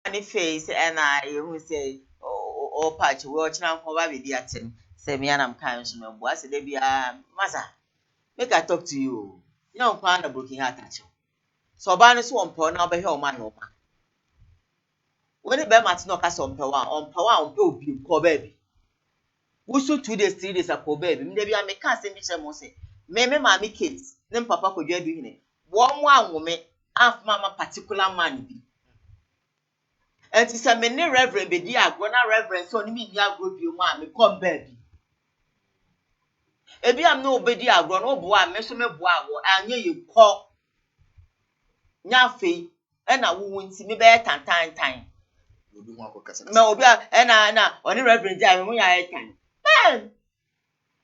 Funny face, and I who say, oh, patch, watch now for baby at him. Say me and I'm kind of was they be a mother. Make I talk to you. You don't find a broken heart at you. So, Barnes won't pour now by your man. When it be much knock us on power, on poor baby. We should 2 days, 3 days ago, baby. Maybe I make us say, Mose. Maybe mammy kids, then papa could you doing it. One woman, half mama particular man be. And to some many reverend be dear, grown reverend, so me ya group you mammy, come baby. Ebi am no obedi agro no boa me so me boa wo anya you call nyafe e na wo nti me be tan Obi ho akokasa. me obi e na oni reverend dia me ya tan man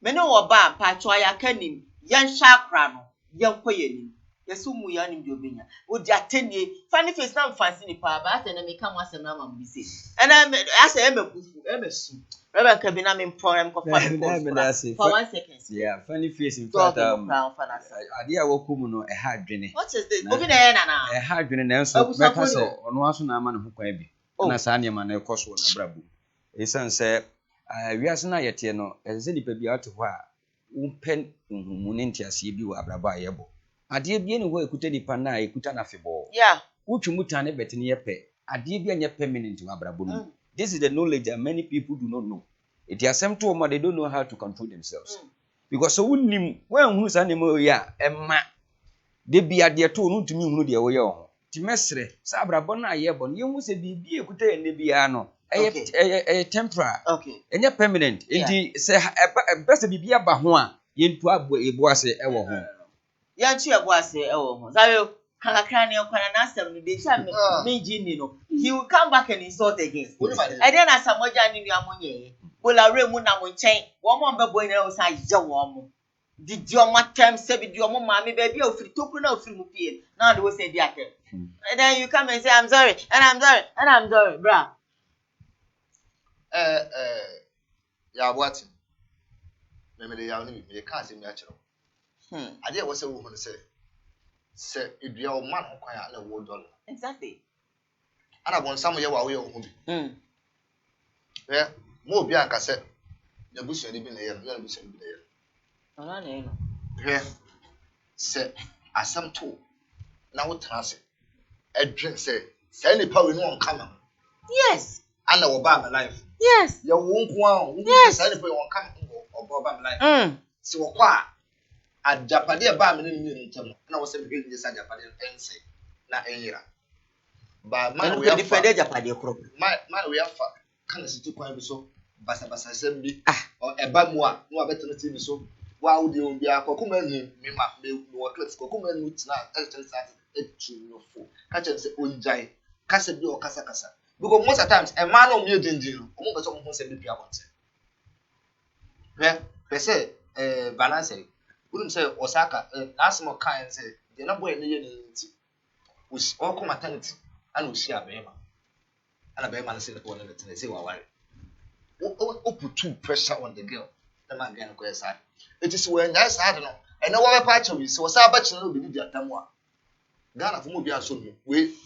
me no oba pa cho ya kanim yen sha kra no yen koyeni yesu mu ya nim bi obenya wo dia tenie funny face na fancy ni pa ba ase na me ka mo ase na ma bi se e na ase e mebufu e mesu Reverend Kabina me problem ko for 1 second. Yeah, funny face in fact idea wo kumu no ha adwene. What is this? Obi na na. Ha adwene na enso me ka se ono aso na ama ne ho kwan bi. Na sa ne ma na ekoso na brabu. Esan se wiase na yete no ense nipa bi ato ho a umpen mu ne ntiase bi wa abraba ayebo. Ade bi ne ho ekuta nipa na ekuta na febo. Yeah. Wutwu mutane beti ne yepe. Ade bi anya permanent wa abrabo no. This is the knowledge that many people do not know. It is some to them they don't know how to control themselves. Because so when who's animal ya emma de bia de to no tumi hunu de wo ye ho. Ti mesre sa abrabo na ye bon ye hu se bibie kuta ye ne bia no. Temporary. Okay. Enya permanent. Enti se best bibia ba ho a ye ntu abo ebo ase e wo ho. Ya ntu ebo ase e wo ho. Sabe Kakra ne okwana na asem no de cha me jini no he will come back and insult again. And then as amoja ni amonye bola remu na mo nchen wo mo be boy na o sa je wo mo did your matem say be your mama me baby ofiri tokru na ofiri mu pie now they will say dia tem and then you come and say I'm sorry and I'm sorry and I'm sorry bra ya what me de ya no me ka se me a kiro ade wo se wo hu se edua o man ho kwan na wo dollar exactly ana bon sam ye wa wo ye ho bi mo obi aka se ya busu ni bi na ye ya busu ni bi na ye ona na no se asam to na wo trase edwen se ni pa we no on kama yes ana wo ba my life yes ya wo nko a wo se ni pa won kama o ba my life se wo kwa ajapade ba me ni ntem na wo se be ni sa ajapade ense na enyira ba man we defend ajapade kro man we afa kana situ kwan bi so basa sem bi o eba mu a no abetena ti bi so Wow, the Ombia, Cocumen, Mima, no clips, Cocumen, it's not, no fool. Catch and say, Unjai, Cassadio or Casacasa. Because most of the times, a man on you didn't do, almost someone who said, "Be out." Per se, balance. Wouldn't say Osaka, last more kind say, they're not going to which all maternity, and we share Bema. And a Bema said, "One and they say, well, put too pressure on the girl." The man can go aside. It is when that's I don't know. And no other part of it, so what's our bachelor will be the Tamwa. Ghana for Mobia soon.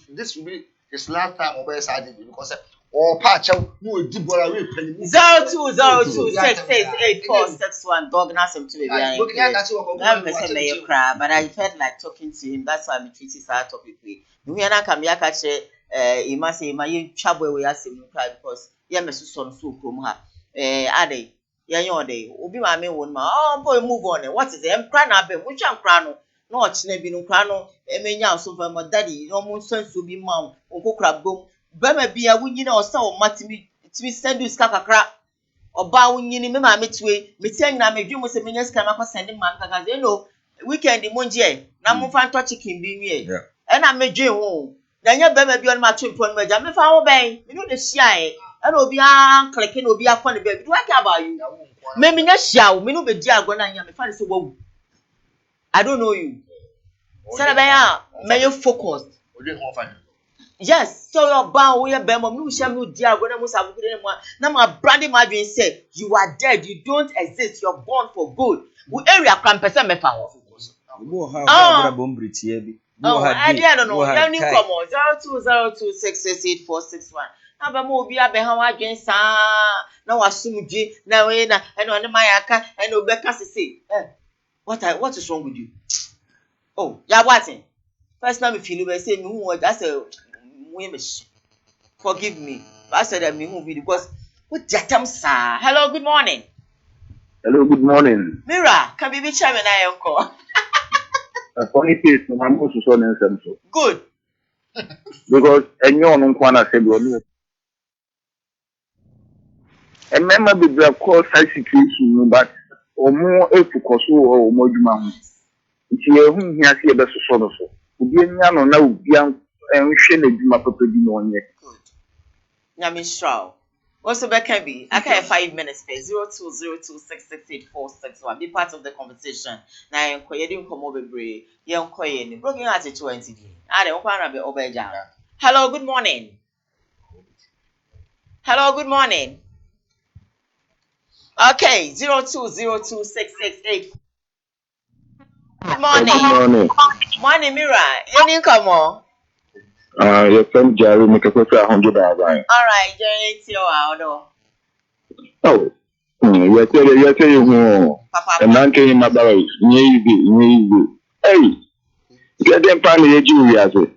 This will be his last time over side because or patch out who did what I will pay 0202668461 dog nasem to be I'm cry, but I felt like talking to him. That's why I'm treating our topic with. We are not come here catch you must say my trouble we are saying cry because yeah me so from her ade yeah you day obi ma me won ma oh boy move on what is them cry na be which am cry no no ochine bi no cry no emenya so for my daddy no mo sense bi ma onkokra bom bema bia wunyina osa o matimi timi send you kakra oba wunyini me ma metwe metia nyina me dwemo se menya sika makọ send ma kaka ze no weekend monje na mo fa nto chicken bi nwie e na medwe ho na nya bema bia no ma twempo no maja me fa ho ben me no de hia e na obi an click na obi akọ ne baby do I care about you me menya hia wo me no be di agro na nya me fa so wawu I don't know you say na ya me you focused yes, so your bound we are bema mu sham no dia go na mu sabu kire mu na ma branding madwin say you are dead, you don't exist, you're born for good. We area kram pese mefa ho. Go how abra bombri tie bi. Oh, I don't know. You need come on 0202668461. Na ba mo obi abeha wadwen sa na wasumdwe na we na eno ne mayaka eno beka sese. What is wrong with you? Oh, ya what? First time if you know say me who that's a forgive me. I said that me who because what jatam sir. Hello, good morning. Hello, good morning. Mira, can be chairman I uncle. Funny case, I'm also so good. Because anyone on Kwana said, a member be the cause high situation, but or more if because or more demand. It's here whom he has here best sort of so. Ubian no now young and shame my property on yet. Good. Yami Straw. Also, back can be. I can have 5 minutes. 0202668461. Be part of the conversation. Now, you didn't come over brave. Young Koyen. Broken at 20. I don't want to be over. Hello, good morning. Hello, good morning. Okay, 0202668461. Good morning. Morning, Mira. Any come on? Your friend Jerry make a question $100. All right, Jerry, it's your out. Oh, you tell you, and I'm telling my boy, easy. Hey, get them family agent, as it.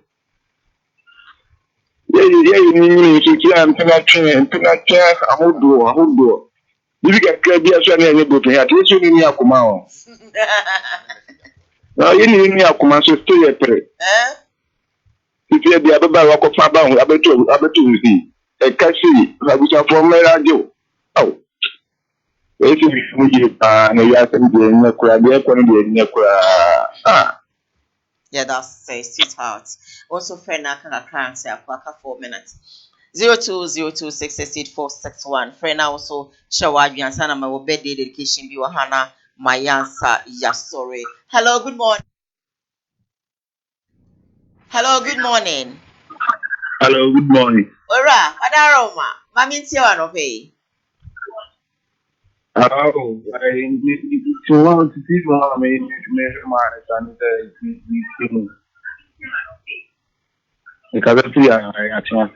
Yeah, you need to I'm do. You get clear, so I need to have this in your command. Now, you need me a command, so stay at it. If you have the other rock of Fabang, I bet you see. A cassie, I wish I from radio. Oh, if you and you are sending the crab, yeah, that's a sweetheart. Also, friend, I can cry say 4 minutes. 0202668461. Friend, also show up your son. My birthday dedication be Wahana. My answer, yes, sorry. Hello, good morning. Hello, good morning. Hello, good morning. Ora, Adaroma. Mami Tiwa no pay. Oh, I want to see what I mean to measure my understanding. Because I see I chance.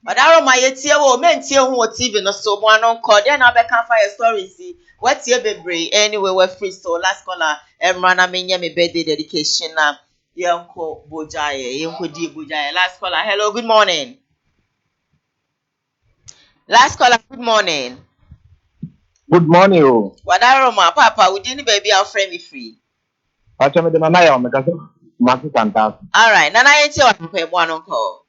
Adaroma yetie wo mentie hu TV no so mo anon call then I be can fire story see. What ye bebre anyway we free so last caller emra na menye me birthday dedication na yenko bojaye yenko di bojaye last caller. Hello, good morning. Last caller, good morning. Good morning, oh. Wadaroma, Papa, we didn't baby our friend me free. I tell me the Nana, because Marcus and Tass. All right, Nana, it's your pay one call.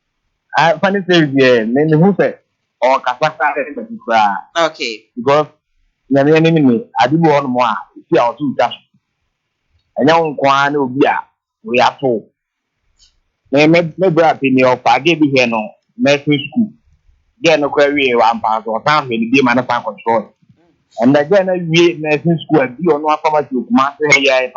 I funny say, yeah, name who say, or Casaka, Okay. because the enemy, I do want more, see our 2 dash. And young Kwan will be we are full. Maybe opinion of I gave you here no nursing school. Get no query one pass or something to be manufactured control. And again, we nursing school and be on one pharmacy to master here.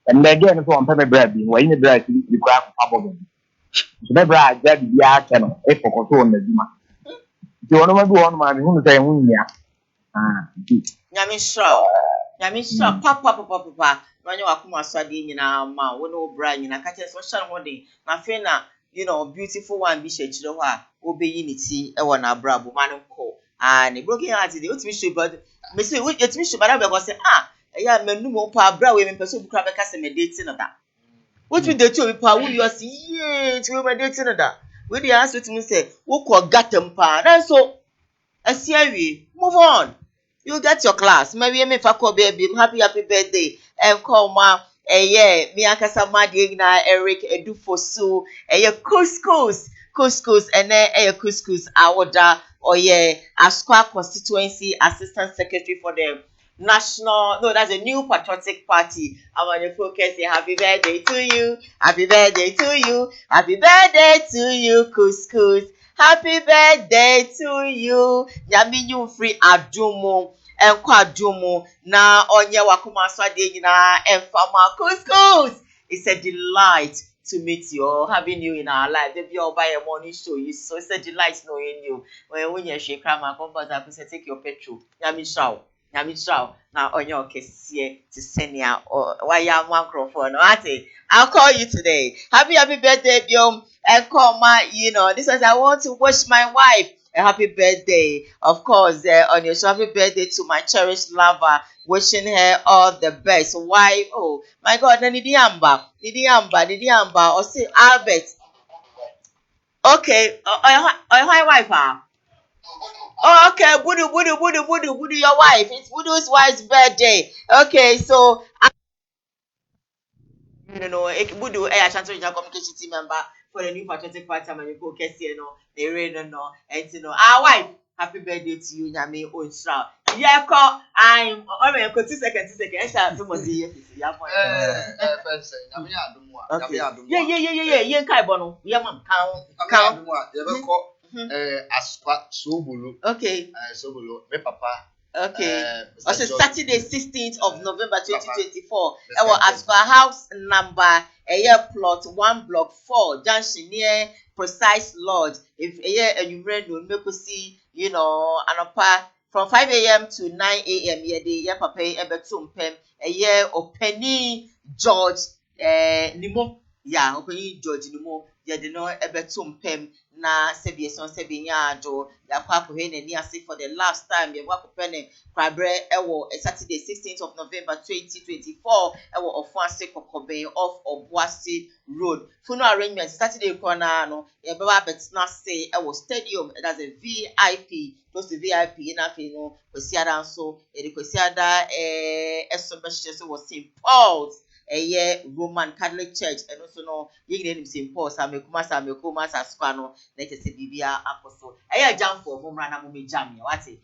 And again, so on paper bread, when you bread, you grab a problem. So never I get the art channel, if for control on the Zima. You want to do one man who say, Nyamisha, papa. When you are come asadi na ma, we no bra nyina ka che so shan ho de. Na fe na, beautiful one bi shechiro ho a, obeyi ni ti e wo na bra bo man ko. And broken heart dey, otimi show but me say we etimi show but I go say eya manu mo pa bra we me person bu kra be ka se me date no da. Otimi date obi pa wo yo say ti we me date no da. We dey ask otimi say wo ko gatem pa. Na so asiawie, move on. You get your class. Maybe me fa call baby. Happy birthday. And call ma me akasa ma de na Eric Edufosu. Couscous and couscous awoda Asqua constituency assistant secretary for the that's a new patriotic party. I want to focus say happy birthday to you. Happy birthday to you. Happy birthday to you, couscous. Happy birthday to you. Nyami you free adumo. Enkwa adumo. Na onye wakuma swade nyina enfama couscous. It's a delight to meet you all, having you in our life. Maybe you'll buy a morning show. So it's a delight knowing you. When you shake my comfort, I say take your petrol. Nyami shaw. Now on your case here to send you why you are microphone. I'll call you today. Happy birthday, Biom. And call my, this is I want to wish my wife a happy birthday. Of course, on your show, happy birthday to my cherished lover. Wishing her all the best. Why? Oh my God, Nidiamba. Or say Albert. Okay, my wife, Oh, okay, Budu, your wife. It's Budu's wife's birthday. Okay, so Budu, Ashanti Regional Communication Team member for the new patriotic party. I'm going to go and our wife. Happy birthday to you, Nyame Onsra. Yeah, I'm 2 seconds. Yeah, Kai Bono. Yeah, ma'am. Count. Asqua Sobolo. Okay. Sobolo, me papa. Okay. Also Saturday 16th of November 2024. Our Asqua house number plot 1 block 4 junction near Precise Lodge. If you read no make see, anopa from 5 a.m. to 9 a.m. Papa ebetum pem Openi George Nimo. Yeah, Openi George Nimo. Ebetum pem na sebinya ado yakwa kohe na ni ase for the last time ye wa kopene kwabre Saturday 16th of November 2024 Ofuase Kokoben off Obuasi Road. Funo arrangement Saturday corner no ye beba betna say stadium. That's a VIP, close to VIP na fe no kwesiada nso kwesiada esobehye was St. Paul's Roman Catholic Church and also no yigre St. Paul's amekuma Asqua no na se bibia akoso jam for mumra na mumi jam ya wate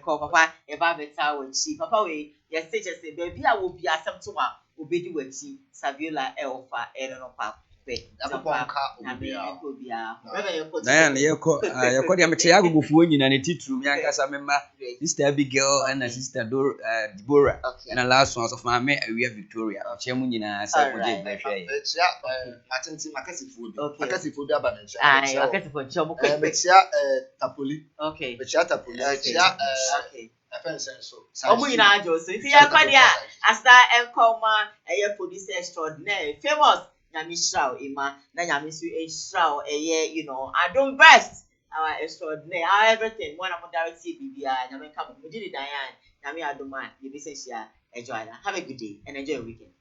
call papa eba beta wachi papa we say baby a wo bia asem to a obedi wachi Saviola ofa no pa pe na yeko dia mete agogofuo nyina ne titru mi ankasa memma sister Abigail and sister Deborah and last one of my Awia Victoria chemu nyina sa ko je blehwe atenti makasifu bi aba mencha makasifu chomo quick tapoli okay tapoli okay so omu nyina ajo so ti yakodia asta enkoma producer extraordinaire famous Nyami Shrao Ima na Nyami Su Shrao Adon best our extraordinaire everything one of direct BBI Nyami come Mujini Diane Nyami Adoma you be say enjoy that. Have a good day and enjoy your weekend.